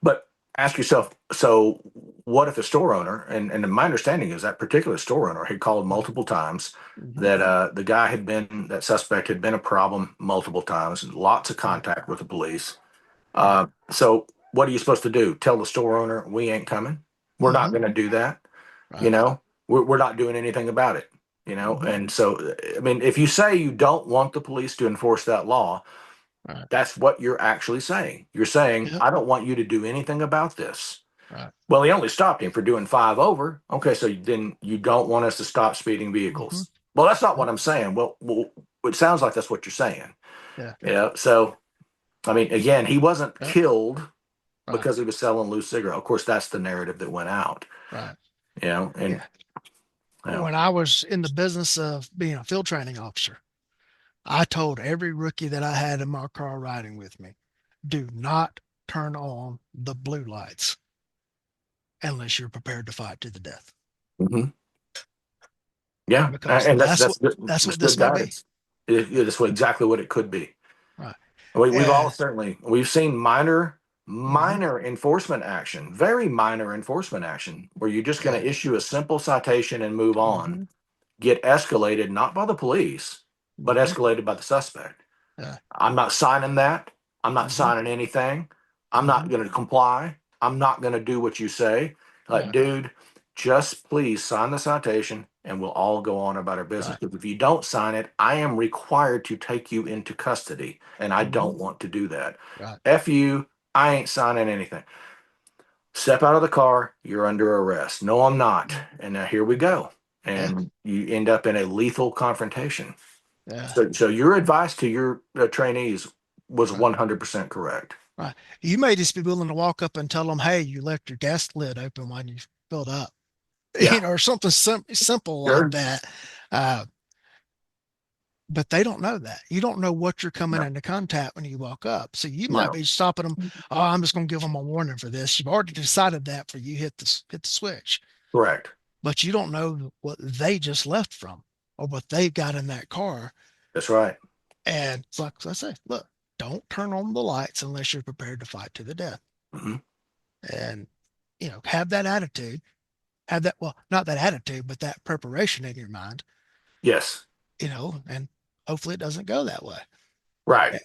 But ask yourself, so what if a store owner, and my understanding is that particular store owner had called multiple times, Mm-hmm. that that suspect had been a problem multiple times, and lots of Right. contact with the police. Right. So what are you supposed to do? Tell the store owner we ain't coming? We're not Mm-hmm. going to do that. You Right. know, we're not doing anything about it. Mm-hmm. And so, I mean, if you say you don't want the police to enforce that law, Right. that's what you're actually saying. You're saying, Yep. I don't want you to do anything about this. Right. Well, he only stopped him for doing five over. Okay, so then you don't want us to stop speeding Mm-hmm. vehicles. Well, that's not what Yep. I'm saying. Well, it sounds like that's what you're saying. Yeah. Yeah. So, I mean, again, he wasn't Yep. killed Right. because he was selling loose cigarettes. Of course, that's the narrative that went out. Right. And Yeah. you know, When I was in the business of being a field training officer, I told every rookie that I had in my car riding with me, do not turn on the blue lights unless you're prepared to fight to the death. mhm. Yeah, Because and that's good, that's that's what good this may be. guidance. That's exactly what it could be. Right. We've all And certainly we've seen mm-hmm, minor enforcement action, very minor enforcement action, where you're just going yeah. to issue a simple citation and move on, Mm-hmm, get escalated not by the police, but mm-hmm, escalated by the suspect. yeah. I'm not signing that. I'm not Mm-hmm, signing anything. I'm mm-hmm, not going to comply. I'm not going to do what you say. Like, yeah. dude, just please sign the citation and we'll all go on about our business. Right. Because if you don't sign it, I am required to take you into custody. And I Mm-hmm, don't want to do that. right. F you, I ain't signing anything. Step out of the car, you're under arrest. No, I'm not. And now here we go. Yeah. And you end up in a lethal confrontation. Yeah. So your advice to your trainees was Right. 100% correct. Right. You may just be willing to walk up and tell them, hey, you left your gas lid open when you filled up, Yeah, or something simple like sure. that. Uh, but they don't know that. You don't know what you're coming No, into contact when you walk up. So you might no, be stopping them. Oh, I'm just going to give them a warning for this. You've already decided that for you hit the switch, correct. but you don't know what they just left from or what they've got in that car. That's right. And it's like I say, look, don't turn on the lights unless you're prepared to fight to the death. Hmm. And have that attitude. Have that, well, not that attitude, but that preparation in your mind. Yes, And hopefully it doesn't go that way. right.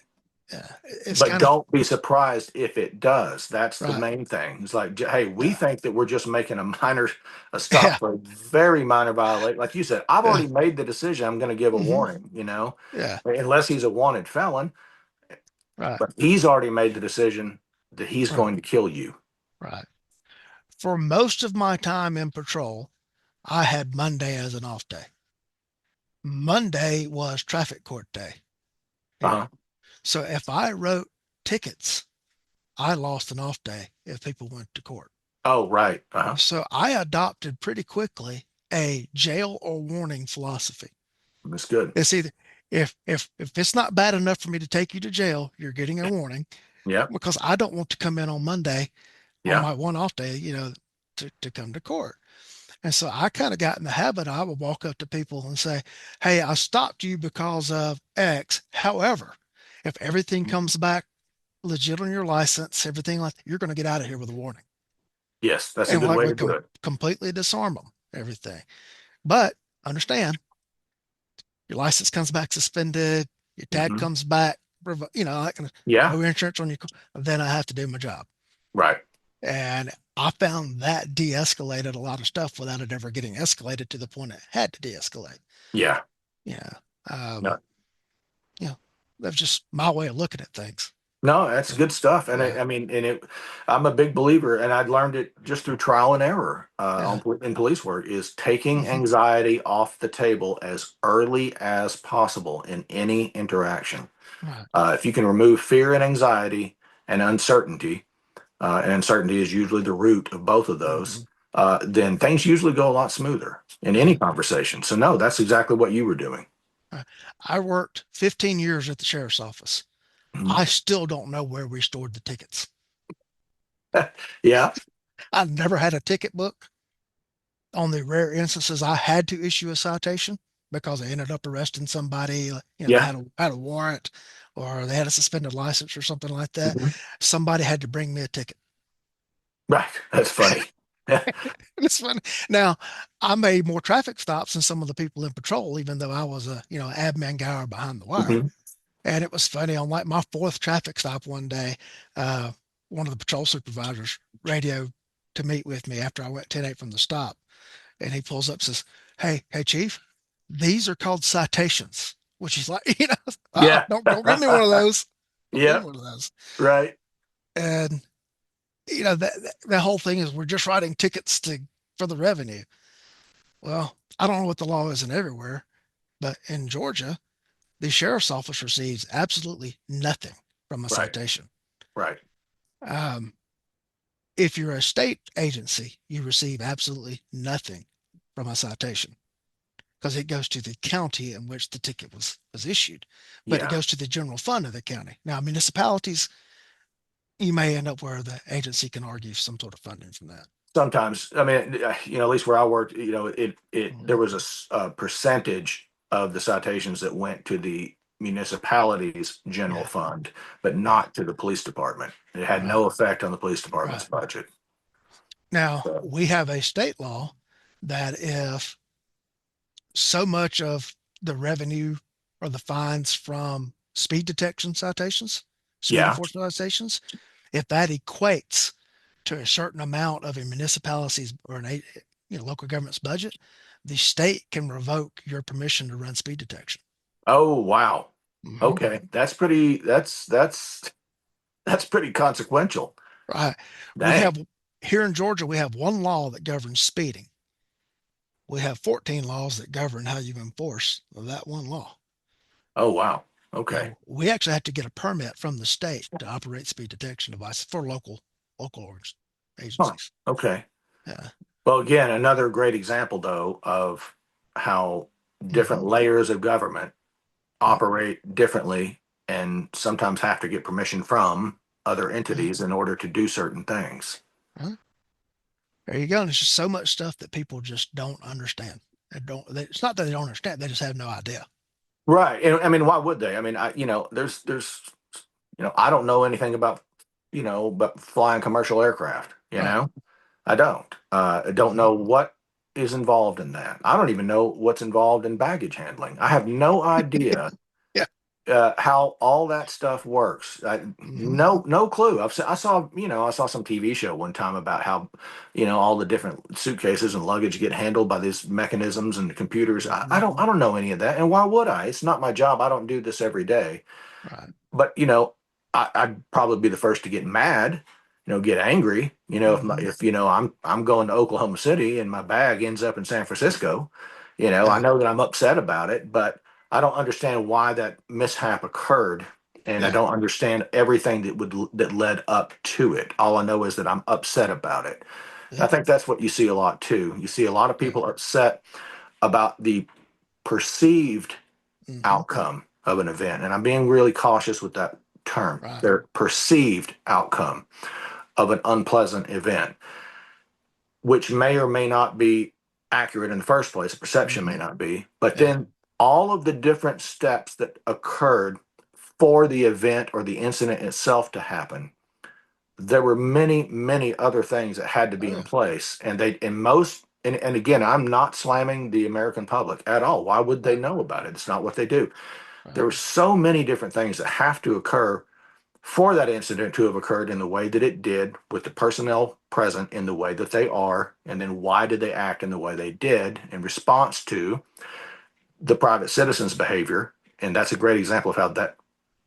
It's But kind of don't be surprised if it does. That's the right. main thing. It's like, hey, we Yeah. think that we're just making a stop Yeah. for a very minor violation. Like you said, I've Yeah. already made the decision. I'm going to give a Hmm. warning, Yeah. unless he's a wanted felon, Right. but he's already made the decision that he's Right. going to kill you. Right. For most of my time in patrol, I had Monday as an off day. Monday was traffic court day. Uh-huh. So if I wrote tickets, I lost an off day if people went to court. Oh, right. Uh-huh. So I adopted pretty quickly a jail or warning philosophy. That's good. It's either if it's not bad enough for me to take you to jail, you're getting a warning Yeah. because I don't want to come in on Monday on Yeah. my one off day, to come to court. And so I kind of got in the habit. I would walk up to people and say, "Hey, I stopped you because of X. However, if everything comes back legit on your license, everything like that, you're going to get out of here with a warning." Yes, that's a And good like way we to do it. completely disarm them, everything. But understand, your license comes back suspended, your tag Hmm. comes back, like Yeah. no insurance on your car, then I have to do my job. Right. And I found that de-escalated a lot of stuff without it ever getting escalated to the point it had to de-escalate. Yeah. Yeah. No, You know, that's just my way of looking at things. no, that's Yeah. good stuff. And Yeah. I mean, I'm a big believer, and I'd learned it just through trial and error Yeah. in police work, is taking Hmm. anxiety off the table as early as possible in any interaction. Right. If you can remove fear and anxiety and uncertainty is usually the root of both of Hmm. those, then things usually go a lot smoother in any Right. conversation. So, no, that's exactly what you were doing. Right. I worked 15 years at the sheriff's office. Mhm. I still don't know where we stored the tickets. Yeah, I never had a ticket book. On the rare instances I had to issue a citation because I ended up arresting somebody, they yeah, had a warrant or they had a suspended license or something like that. mhm. Somebody had to bring me a ticket. Right. That's funny. It's funny. Now, I made more traffic stops than some of the people in patrol, even though I was admin guy or behind the wire. Mhm. And it was funny on like my fourth traffic stop one day, uh, one of the patrol supervisors radioed to meet with me after I went 10-8 from the stop. And he pulls up and says, hey, Chief, these are called citations, which is like, Yeah. don't give me one of those. Don't give me Yeah. one of those. Right. And, that whole thing is we're just writing tickets for the revenue. Well, I don't know what the law is in everywhere, but in Georgia, the sheriff's office receives absolutely nothing from a Right. citation. Right. Um, if you're a state agency, you receive absolutely nothing from a citation because it goes to the county in which the ticket was issued, but it Yeah. goes to the general fund of the county. Now, municipalities, you may end up where the agency can argue some sort of funding from that. Sometimes, I mean, at least where I worked, there Mhm. was a percentage of the citations that went to the municipality's general Yeah, fund, but yeah, not to the police department. It had right, no effect on the police department's right. budget. Now, So, we have a state law that if so much of the revenue or the fines from speed detection citations, speed yeah. enforcement citations, if that equates to a certain amount of a municipality's or local government's budget, the state can revoke your permission to run speed detection. Oh, wow. Hmm. Okay. That's pretty consequential. Right. We Dang. have Here in Georgia, we have one law that governs speeding. We have 14 laws that govern how you enforce that one law. Oh, wow. Okay. We actually have to get a permit from the state to operate speed detection devices for local Huh. agencies. Okay. Yeah. Well, again, another great example, though, of how Hmm. different layers of government Right. operate differently and sometimes have to get permission from other Yeah. entities in order to do certain things. Huh? There you go. And it's just so much stuff that people just don't understand. It's not that they don't understand, they just have no idea. Right. And I mean, why would they? I mean, I don't know anything about, but flying commercial aircraft, Right. I don't. I don't Hmm. know what is involved in that. I don't even know what's involved in baggage handling. I have no idea Yeah. how all that stuff works. Hmm. No clue. I saw some TV show one time about how, all the different suitcases and luggage get handled by these mechanisms and the computers. Hmm. I don't know any of that. And why would I? It's not my job. I don't do this every day. Right. But, I'd probably be the first to get mad, get angry, Hmm. if, I'm going to Oklahoma City and my bag ends up in San Francisco, I Yeah. know that I'm upset about it, but I don't understand why that mishap occurred, and I Yeah. don't understand everything that led up to it. All I know is that I'm upset about it. And I Yeah. think that's what you see a lot too. You see a lot of Yeah. people upset about the perceived Hmm. outcome of an event, and I'm being really cautious with that term. Right. Their perceived outcome of an unpleasant event, which may or may not be accurate in the first place. Perception may Hmm. not be, but Yeah. then all of the different steps that occurred for the event or the incident itself to happen, there were many, many other things that had to Oh be in yeah. place. And they, in most, and again, I'm not slamming the American public at all. Why would they Right. know about it? It's not what they do. Right. There were so many different things that have to occur for that incident to have occurred in the way that it did, with the personnel present in the way that they are, and then why did they act in the way they did in response to the private citizen's behavior. And that's a great example of how that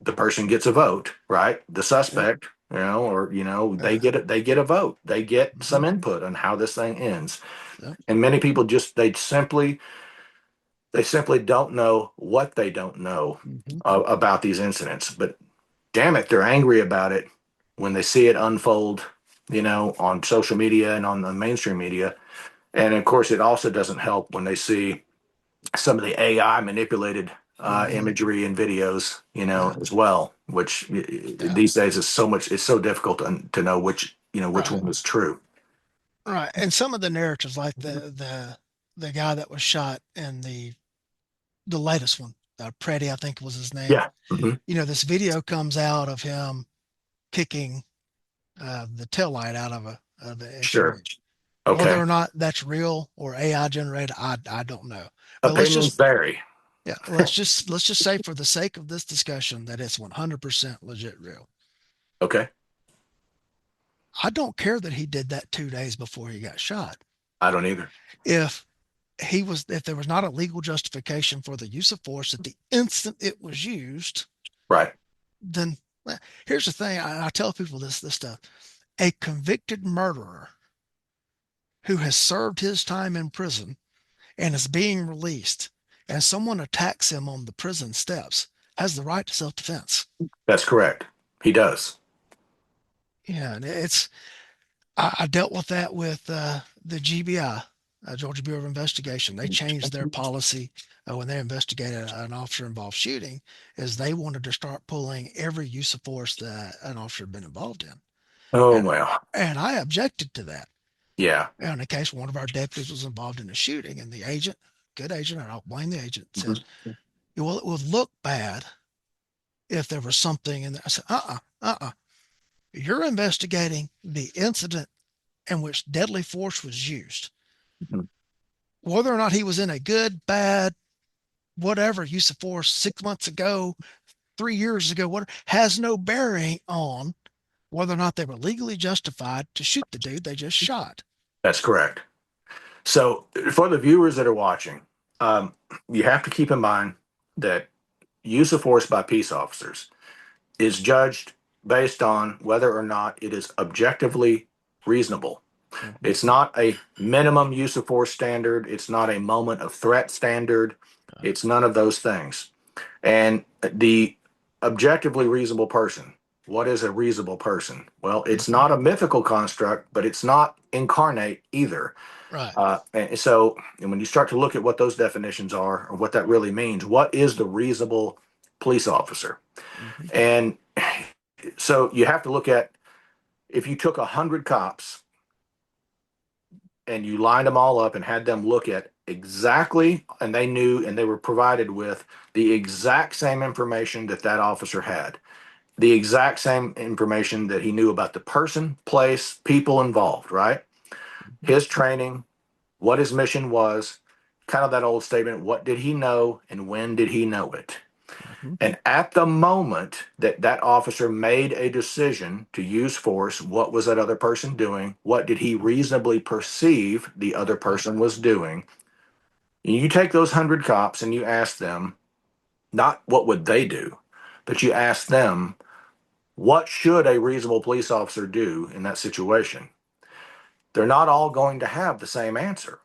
the person gets a vote, right? The Yeah. suspect, or they Yeah. get it, they get a vote, they get Hmm. some input on how this thing ends. Yep. And many people just they simply don't know what they don't know Hmm. about these incidents. But damn it, they're angry about it when they see it unfold, on social media and on the mainstream media. And of course, it also doesn't help when they see some of the AI manipulated Hmm. imagery and videos, Yeah. as well, which Yeah. these days it's so difficult to know which Right. one is true. Right. And some of the narratives, like the guy that was shot in the latest one, Preddy, I think was his name. Yeah. Hmm. This video comes out of him kicking the tail light out of the Sure. SUV. Whether Okay. or not that's real or AI generated, I don't know. But Opinions vary. let's just say, for the sake of this discussion, that it's 100% legit real. Okay. I don't care that he did that 2 days before he got shot. I don't either. If if there was not a legal justification for the use of force at the instant it was used, Right. then here's the thing. I tell people this stuff. A convicted murderer who has served his time in prison and is being released, and someone attacks him on the prison steps, has the right to self-defense. That's correct. He does. Yeah, and I dealt with that with the GBI, Georgia Bureau of Investigation. They changed their policy when they investigated an officer-involved shooting, is they wanted to start pulling every use of force that an officer had been involved in, Oh and well. and I objected to that. Yeah. In the case, one of our deputies was involved in a shooting, and the agent, good agent, I don't blame the agent, said, Mhm. "Well, it would look bad if there was something in there." I said, You're investigating the incident in which deadly force was used. Mhm. Whether or not he was in a good, bad, whatever use of force 6 months ago, 3 years ago, whatever, has no bearing on whether or not they were legally justified to shoot the dude they just shot. That's correct. So for the viewers that are watching, um, you have to keep in mind that use of force by peace officers is judged based on whether or not it is objectively reasonable. Mm-hmm. It's not a minimum use of force standard. It's not a moment of threat standard. It's none of those things. And the objectively reasonable person, what is a reasonable person? Well, it's Mm-hmm. not a mythical construct, but it's not incarnate either. Right. And when you start to look at what those definitions are, or what that really means, what is the reasonable police officer? Mm-hmm. And so you have to look at, if you took 100 cops and you lined them all up and had them look at exactly, and they knew and they were provided with the exact same information that that officer had, the exact same information that he knew about the person, place, people involved, right? Mm-hmm. His training, what his mission was, kind of that old statement, what did he know and when did he know it? Mm-hmm. And at the moment that that officer made a decision to use force, what was that other person doing? What did he reasonably perceive the other Right. person was doing? And you take those 100 cops and you ask them, not what would they do, but you ask them, what should a reasonable police officer do in that situation? They're not all going to have the same answer.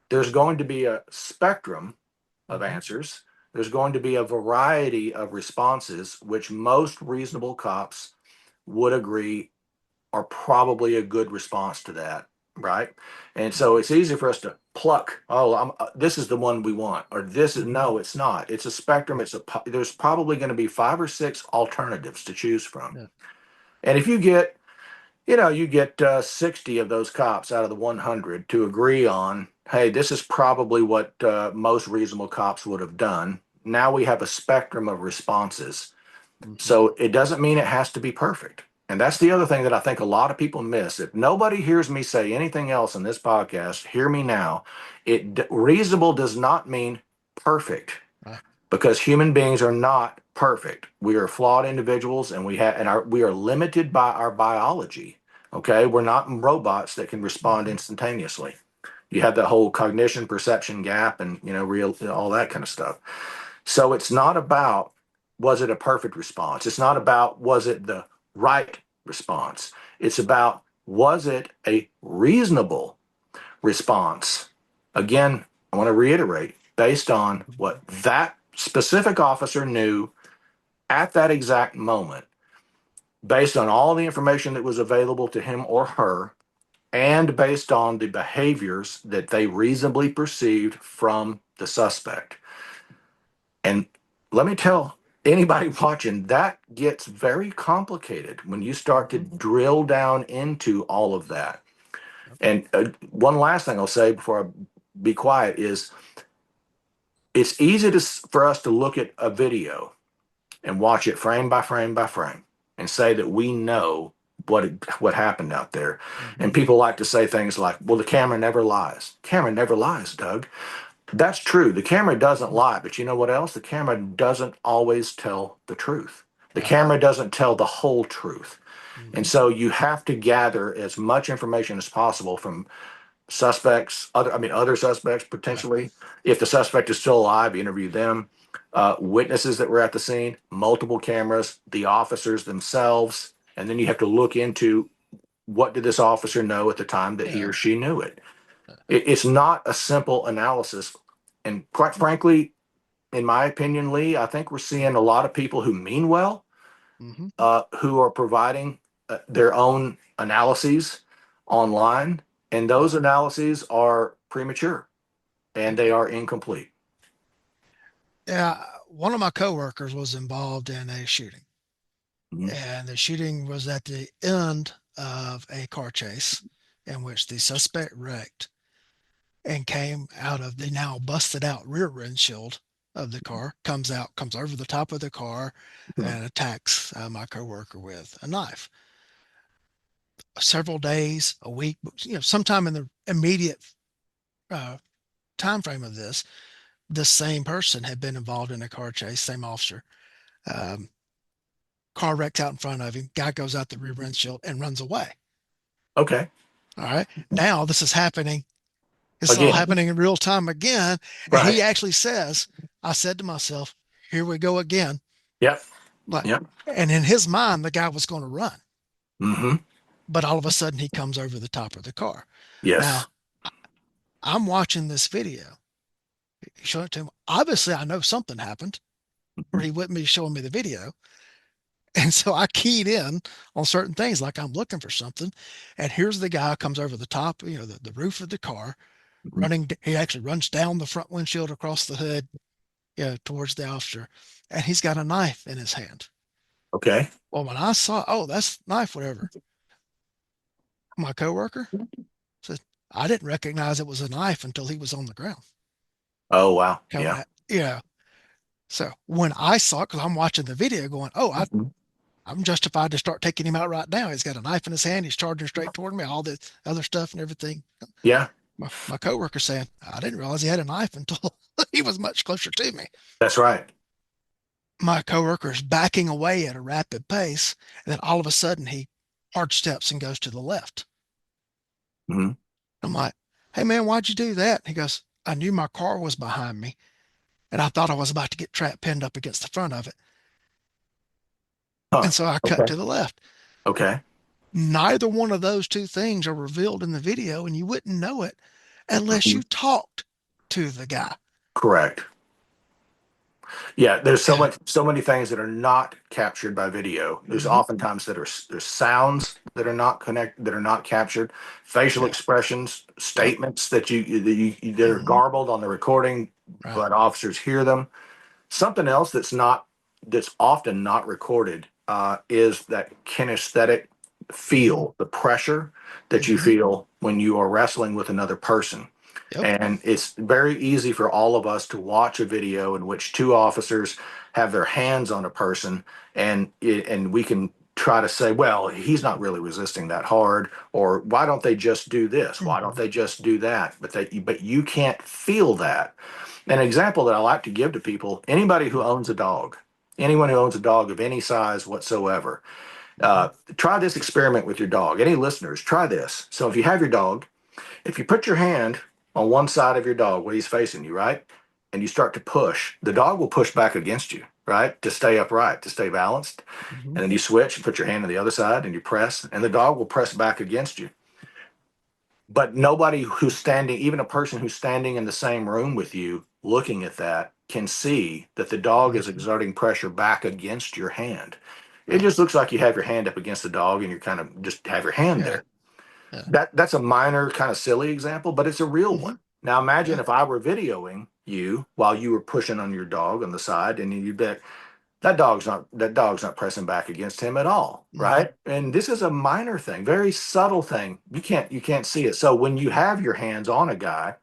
There's going to be a spectrum of Mm-hmm. answers. there's going to be a variety of responses, which most reasonable cops would agree are probably a good response to that, right? And so it's easy for us to pluck, oh, this is the one we want, or this is Mhm. no, it's not. It's a spectrum. There's probably going to be 5 or 6 alternatives to choose from. Yeah. And if you get 60 of those cops out of the 100 to agree on, hey, this is probably what most reasonable cops would have done. Now we have a spectrum of responses. Mhm. So it doesn't mean it has to be perfect. And that's the other thing that I think a lot of people miss. If nobody hears me say anything else in this podcast, hear me now. Reasonable does not mean perfect, Right. because human beings are not perfect. We are flawed individuals, and we are limited by our biology. Okay, we're not robots that can respond Mhm. instantaneously. You have the whole cognition perception gap, and real all that kind of stuff. So it's not about, was it a perfect response? It's not about, was it the right response? It's about, was it a reasonable response? Again, I want to reiterate, based on what that specific officer knew at that exact moment, based on all the information that was available to him or her, and based on the behaviors that they reasonably perceived from the suspect. And let me tell anybody watching, that gets very complicated when you start to Mhm. drill down into all of that. Yep. And one last thing I'll say before I be quiet is, it's easy for us to look at a video and watch it frame by frame by frame and say that we know what happened out there. Mhm. And people like to say things like, "Well, the camera never lies." Camera never lies, Doug. That's true. The camera doesn't Mhm. lie, but you know what else? The camera doesn't always tell the truth. The Right. camera doesn't tell the whole truth. And Mhm. so you have to gather as much information as possible from suspects, other suspects Right. potentially. If the suspect is still alive, interview them. Witnesses that were at the scene, multiple cameras, the officers themselves, and then you have to look into, what did this officer know at the time that he Yeah. or she knew it. Uh, It's not a simple analysis, and quite frankly, in my opinion, Lee, I think we're seeing a lot of people who mean well, mhm. who are providing their own analyses online, and Yeah. those analyses are premature and they are incomplete. Yeah. One of my coworkers was involved in a shooting, Mhm. and the shooting was at the end of a car chase in which the suspect wrecked and came out of the now busted out rear windshield of the car, comes over the top of the car, and attacks my coworker with a knife. Several days, a week, sometime in the immediate uh, time frame of this same person had been involved in a car chase, same officer. Um, Car wrecks out in front of him. Guy goes out the rear windshield and runs away. Okay. All right. Now this is happening. This is all Again, happening in real time again. And he right. actually says, I said to myself, here we go again. Yep. Like, Yep. and in his mind, the guy was going to run. Mm-hmm. But all of a sudden he comes over the top of the car. Yes. Now I'm watching this video. He showed it to him. Obviously, I know something happened, or he wouldn't be showing me the video. And so I keyed in on certain things, like I'm looking for something. And here's the guy comes over the top, the roof of the car, Mhm. running. He actually runs down the front windshield across the hood, towards the officer. And he's got a knife in his hand. Okay. Well, when I saw, oh, that's knife, whatever, my coworker said, I didn't recognize it was a knife until he was on the ground Oh, wow. coming Yeah. at, So when I saw it, because I'm watching the video going, oh, Mhm. I'm justified to start taking him out right now. He's got a knife in his hand. He's charging straight toward me, all this other stuff and everything. Yeah. My coworker saying, I didn't realize he had a knife until he was much closer to me. That's right. My coworker is backing away at a rapid pace. And then all of a sudden he hard steps and goes to the left. Hmm. I'm like, hey man, why'd you do that? He goes, I knew my car was behind me and I thought I was about to get trapped pinned up against the front of it. Huh. And so I cut Okay. to the left. Okay. Neither one of those two things are revealed in the video, and you wouldn't know it unless Mhm. you talked to the guy. Correct. Yeah, there's Yeah. so many things that are not captured by video. There's Hmm. oftentimes there's sounds that are not that are not captured, facial Yeah. expressions, Yep. statements that are Hmm. garbled on the recording, Right. but officers hear them. Something else that's often not recorded is that kinesthetic Hmm. feel, the pressure that you Hmm. feel when you are wrestling with another person. Yep. And it's very easy for all of us to watch a video in which two officers have their hands on a person, and we can try to say, well, he's not really resisting that hard, or why don't they just do this? Why don't Hmm. they just do that? But you can't feel that. An example that I like to give to people: anybody who owns a dog, anyone who owns a dog of any size whatsoever, Hmm. try this experiment with your dog. Any listeners, try this. So if you have your dog, if you put your hand on one side of your dog where he's facing you, right? And you start to push, the dog will push back against you, right? To stay upright, to stay balanced. Hmm. And then you switch and put your hand on the other side and you press, and the dog will press back against you. But nobody who's standing, even a person who's standing in the same room with you looking at that, can see that the dog is Hmm. exerting pressure back against your hand. It Right. just looks like you have your hand up against the dog and you kind of just have your hand Yeah. there. Yeah. That's a minor kind of silly example, but it's a real Hmm. one. Now imagine Yeah. if I were videoing you while you were pushing on your dog on the side, and you bet that dog's not pressing back against him at all, Hmm. right? And this is a minor thing, very subtle thing. You can't see it. So when you have your hands on a guy,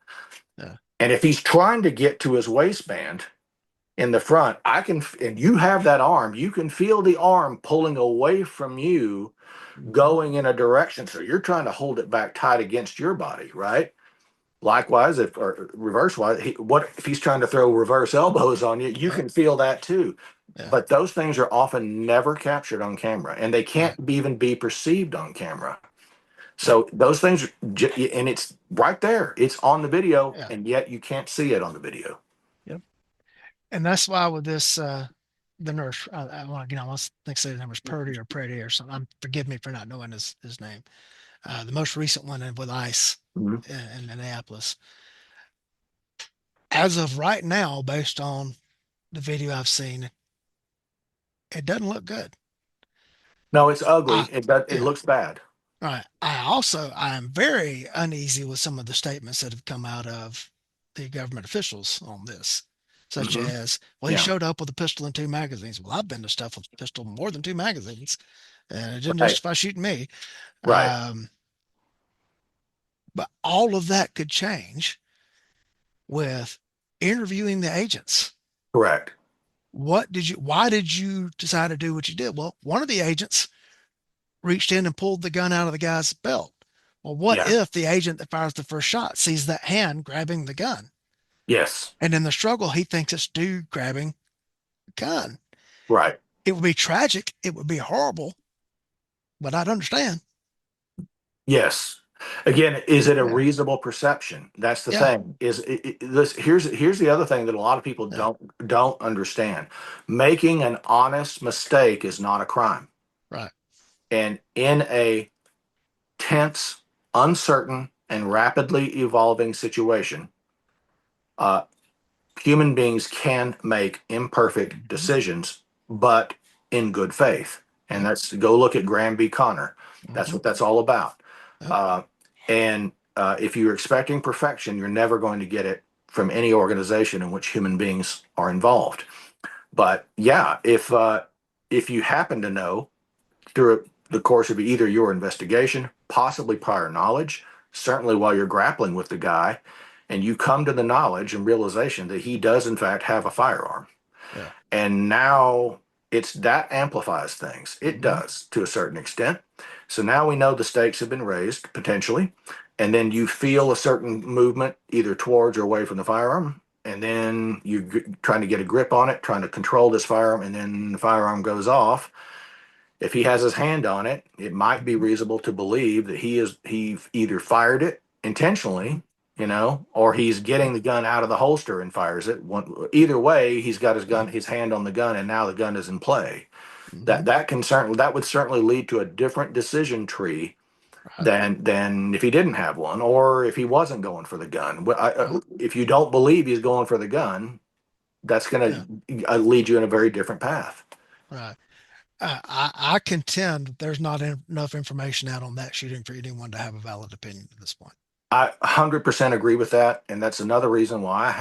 Yeah. and if he's trying to get to his waistband in the front, and you have that arm, you can feel the arm pulling away from you, Hmm. going in a direction. So you're trying to hold it back tight against your body, right? Likewise, if or reverse wise, what if he's trying to throw reverse elbows on you? You Yep. can feel that too. Yeah. But those things are often never captured on camera, and they can't Right. even be perceived on camera. Yep. So those things, and it's right there. It's on the video, Yeah. and yet you can't see it on the video. Yep. And that's why with this, the nurse, I want to say the name was Purdy or Pretty or something. Forgive me for not knowing his name. The most recent one with ICE Mhm. in Minneapolis. As of right now, based on the video I've seen, it doesn't look good. No, it's ugly. I, It yeah, looks bad. right. I am very uneasy with some of the statements that have come out of the government officials on this, such Hmm. as, well, he Yeah. showed up with a pistol and two magazines. Well, I've been to stuff with a pistol more than two magazines, and it didn't Right. justify shooting me. Right. Um, but all of that could change with interviewing the agents. Correct. Why did you decide to do what you did? Well, one of the agents reached in and pulled the gun out of the guy's belt. Well, what Yeah. if the agent that fires the first shot sees that hand grabbing the gun? Yes. And in the struggle, he thinks it's dude grabbing the gun. Right. It would be tragic. It would be horrible, but I'd understand. Yes. Again, is it a Yeah. reasonable perception? That's the Yeah. thing. This here's the other thing that a lot of people Yeah. don't understand. Making an honest mistake is not a crime. Right. And in a tense, uncertain, and rapidly evolving situation, uh, human beings can make imperfect Hmm. decisions, but in good faith. And Yep. that's go look at Graham B. Connor. That's Hmm. what that's all about. Yep. And if you're expecting perfection, you're never going to get it from any organization in which human beings are involved. But yeah, if you happen to know through the course of either your investigation, possibly prior knowledge, certainly while you're grappling with the guy, and you come to the knowledge and realization that he does in fact have a firearm. Yeah. And now it's that amplifies things. It Hmm. does to a certain extent. So now we know the stakes have been raised potentially, and then you feel a certain movement either towards or away from the firearm. And then you're trying to get a grip on it, trying to control this firearm, and then the firearm goes off. If he has his hand on it, it might be Hmm. reasonable to believe that he either fired it Hmm. intentionally, or he's getting the gun out of the holster and fires it. Either way, he's got Yeah. his hand on the gun, and now the gun is in play. Hmm. That would certainly lead to a different decision tree Right. than if he didn't have one, or if he wasn't going for the gun. Yep. If you don't believe he's going for the gun, that's Yeah, going to lead you in a very different path. right. I contend that there's not enough information out on that shooting for anyone to have a valid opinion at this point. I 100% agree with that, and that's another reason why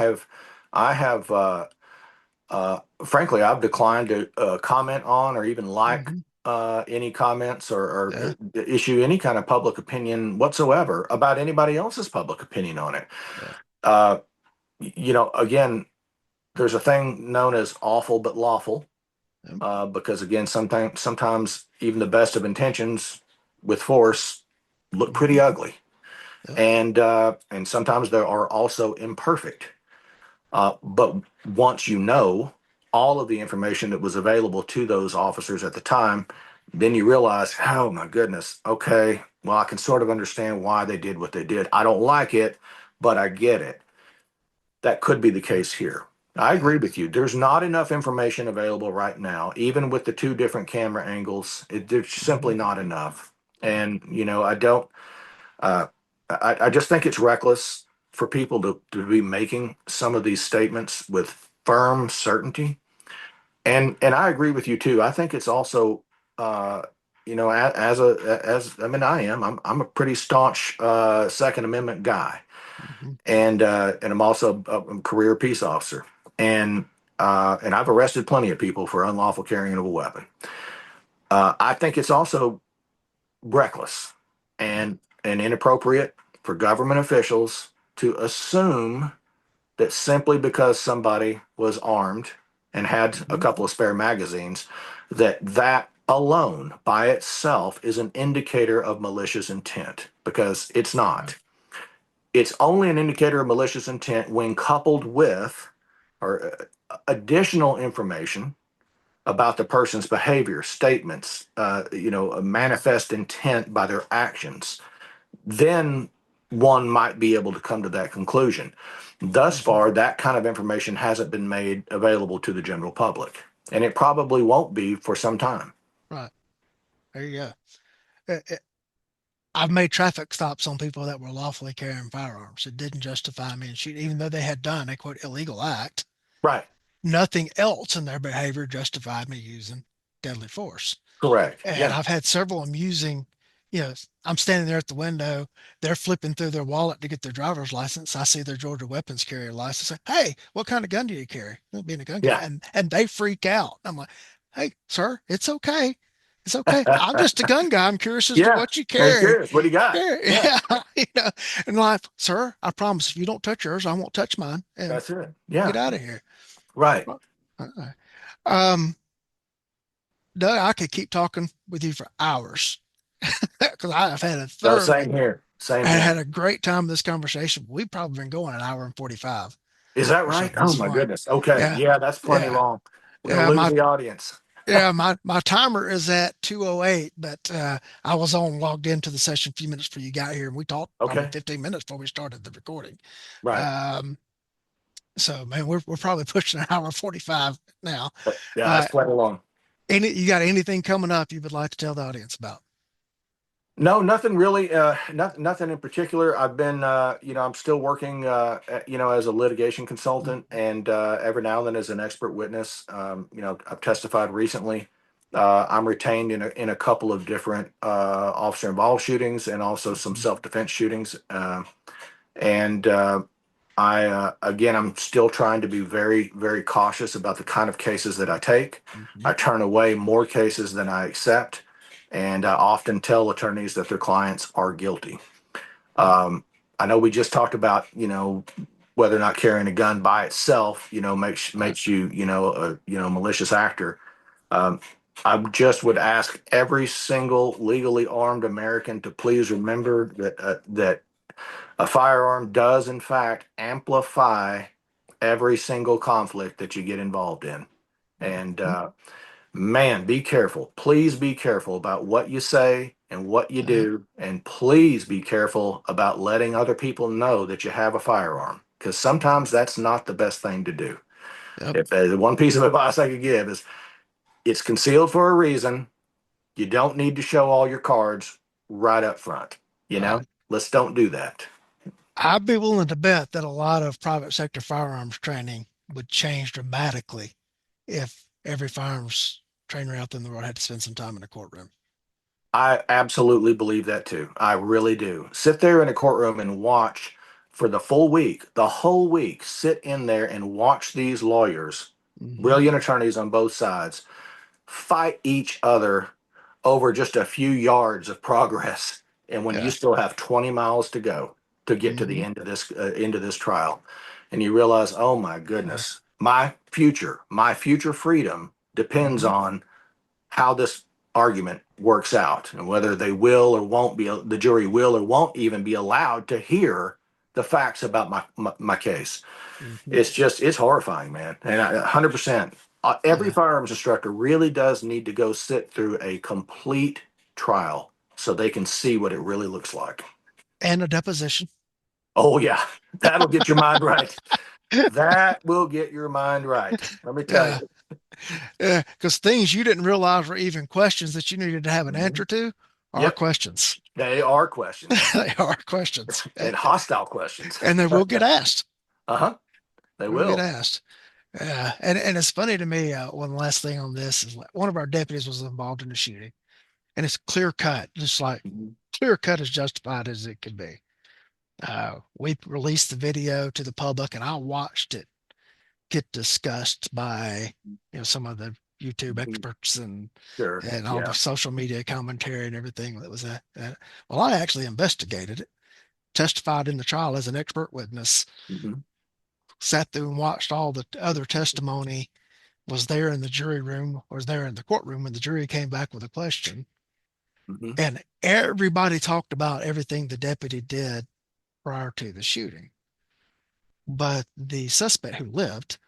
frankly, I've declined to comment on or even like Hmm. any comments or Yeah, issue any kind of public opinion whatsoever about anybody else's public opinion on it. yeah, Uh, again, there's a thing known as awful but lawful, yep, because again, sometimes even the best of intentions with force look hmm, pretty ugly, yep, and sometimes they are also imperfect. But once you know all of the information that was available to those officers at the time, then you realize, oh my goodness, okay, well, I can sort of understand why they did what they did. I don't like it, but I get it. That could be the case here. I yeah, agree with you. There's not enough information available right now, even with the two different camera angles. There's hmm, simply not enough. right, And, I don't, uh, I just think it's reckless for people to be making some of these statements with firm certainty. And I agree with you too. I think it's also, uh, as I mean, I'm a pretty staunch Second Amendment guy, hmm, and I'm also a career peace officer, and and I've arrested plenty of people for unlawful carrying of a weapon. I think it's also reckless right, and inappropriate for government officials to assume that simply because somebody was armed and had a hmm, couple of spare magazines, that alone by itself is an indicator of malicious intent, because it's right, not. It's only an indicator of malicious intent when coupled with or additional information about the person's behavior, statements, a manifest intent by their actions. Then one might be able to come to that conclusion. Thus hmm, far, that kind of information hasn't been made available to the general public, and it probably won't be for some time. right. There you go. I've made traffic stops on people that were lawfully carrying firearms. It didn't justify me in shooting, even though they had done a quote illegal act. Right. Nothing else in their behavior justified me using deadly force. Correct. And Yeah. I've had several amusing, I'm standing there at the window, they're flipping through their wallet to get their driver's license. I see their Georgia weapons carrier license. Hey, what kind of gun do you carry? Being a gun guy. Yeah. And they freak out. I'm like, hey, sir, it's okay. It's okay. I'm just a gun guy. I'm curious as to Yeah. what you I'm carry. curious. What do you got? Yeah. Yeah, you know, and like, sir, I promise if you don't touch yours, I won't touch mine, and That's it. we'll get Yeah. out of here. Right. Uh-uh. Um, Doug, I could keep talking with you for hours because I've had a No, thoroughly, same here. Same I here. had a great time in this conversation. We've probably been going an hour and 45 Is that or so right? at Oh this my point. goodness. Okay. Yeah, Yeah, that's plenty yeah, long. We're gonna yeah. lose the audience. My timer is at 2:08, but I was on logged into the session a few minutes before you got here, and we talked probably Okay. 15 minutes before we started the recording. Right. Um, so man, we're probably pushing an hour and 45 now. Yeah, Uh, that's plenty long. you got anything coming up you would like to tell the audience about? No, nothing really. Nothing in particular. I've been, I'm still working, as a litigation consultant, and every now and then as an expert witness. I've testified recently. I'm retained in a couple of different officer involved shootings and also some Mhm, self defense shootings. And again, I'm still trying to be very, very cautious about the kind of cases that I take. mhm, I turn away more cases than I accept, and I often tell attorneys that their clients are guilty. right, I know we just talked about, whether or not carrying a gun by itself, makes right, makes you, a malicious actor. Um, I just would ask every single legally armed American to please remember that a firearm does, in fact, amplify every single conflict that you get involved in. And mhm, man, be careful. Please be careful about what you say and what you yep, do. And please be careful about letting other people know that you have a firearm, because sometimes that's not the best thing to do. yep, If there's one piece of advice I could give is it's concealed for a reason. You don't need to show all your cards right up front. right. Let's don't do that. I'd be willing to bet that a lot of private sector firearms training would change dramatically if every firearms trainer out there in the world had to spend some time in a courtroom. I absolutely believe that too. I really do. Sit there in a courtroom and watch for the full week, the whole week. Sit in there and watch these lawyers, Hmm. brilliant attorneys on both sides, fight each other over just a few yards of progress. And when you Yeah. still have 20 miles to go to get to the Hmm. end of this trial, and you realize, oh my Yeah. goodness, my future freedom depends Hmm. on how this argument works out and whether they will or won't be, the jury will or won't even be allowed to hear the facts about my case. Hmm. It's horrifying, man. And 100%, every Yeah. firearms instructor really does need to go sit through a complete trial so they can see what it really looks like. And a deposition. Oh, yeah, that'll get your mind right. That will get your mind right. Let me tell Yeah. you. Yeah. Because things you didn't realize were even questions that you needed to have an Mhm. answer to are Yep, questions. they are questions They are questions. and hostile questions. And they will get asked. Uh-huh. They They will get will. asked. Yeah. And it's funny to me, one last thing on this is like one of our deputies was involved in the shooting. And it's clear cut, just like Mhm. clear cut as justified as it could be. We released the video to the public, and I watched it get discussed by some of the YouTube Mhm. experts Sure. and all the Yeah. social media commentary and everything that was well, I actually investigated it, testified in the trial as an expert witness, Hmm. sat through and watched all the other testimony, was there in the jury room, was there in the courtroom when the jury came back with a question, Hmm. and everybody talked about everything the deputy did prior to the shooting. But the suspect who lived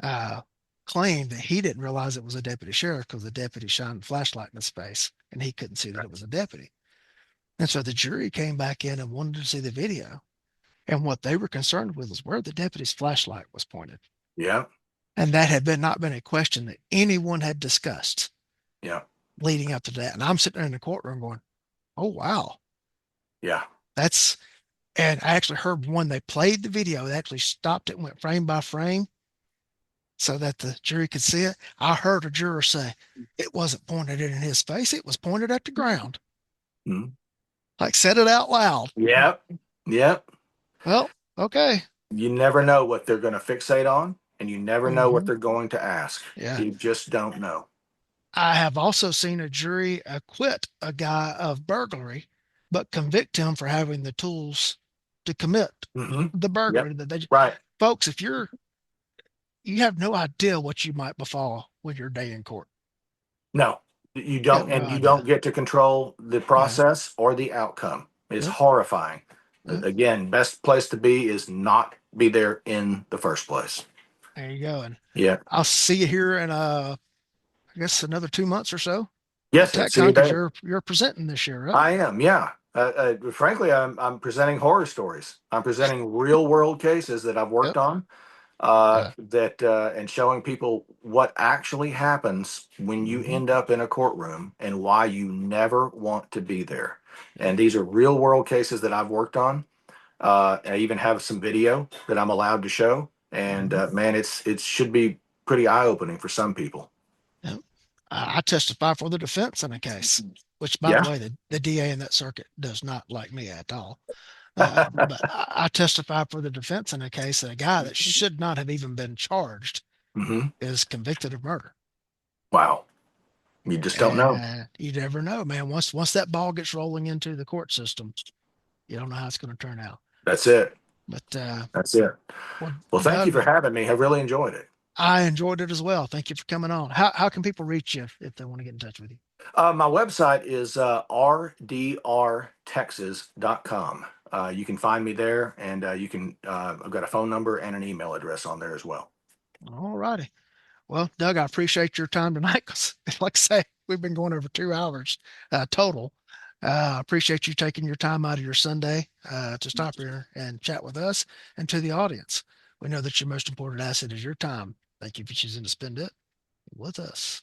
uh, claimed that he didn't realize it was a deputy sheriff because the deputy shined a flashlight in his face and he couldn't see that it was a deputy. And so the jury came back in and wanted to see the video. And what they were concerned with was where the deputy's flashlight was pointed. Yeah. And that had not been a question that anyone had discussed Yeah. leading up to that. And I'm sitting there in the courtroom going, oh, wow. Yeah. That's, and I actually heard when they played the video, they actually stopped it and went frame by frame so that the jury could see it. I heard a juror say, it wasn't pointed in his face, it was pointed at the ground. Mhm. Like said it out loud. Yep. Yep. Well, okay. You never know what they're going to fixate on, and you never know what Hmm. they're going to ask. Yeah. You just don't know. I have also seen a jury acquit a guy of burglary, but convict him for having the tools to commit Hmm. the Yep. burglary. That they, Right. folks, if you have no idea what you might befall with your day in court. No, you You have don't, no and you idea. don't get to control the Yeah. process or the outcome. It's Yep. horrifying. Yep. Again, best place to be is not be there in the first place. There you go. And Yeah. I'll see you here in I guess another 2 months or so at Yes. See TechCon you because there. you're presenting this year, right? I am, yeah. Frankly, I'm presenting horror stories. I'm presenting real world cases that I've Yep. worked on, Yeah. that and showing people what actually happens when you Hmm. end up in a courtroom and why you never want to be there. Yeah. And these are real world cases that I've worked on. I even have some video that I'm allowed to show, and Hmm. man, it should be pretty eye opening for some people. Yep. I testify for the defense in a case, which, by the Yeah. way, the DA in that circuit does not like me at all. But I testify for the defense in a case that a guy that should not have even been charged Hmm. is convicted of murder. Wow. You just don't know. And you never know, man. Once that ball gets rolling into the court system, you don't know how it's going to turn out. That's it. But That's it. well, Well, thank you Doug, for having me. I really enjoyed it. I enjoyed it as well. Thank you for coming on. How can people reach you if they want to get in touch with you? My website is rdrtexas.com. You can find me there, and I've got a phone number and an email address on there as well. All righty. Well, Doug, I appreciate your time tonight because, like I say, we've been going over 2 hours total. I appreciate you taking your time out of your Sunday to stop here and chat with us and to the audience. We know that your most important asset is your time. Thank you for choosing to spend it with us.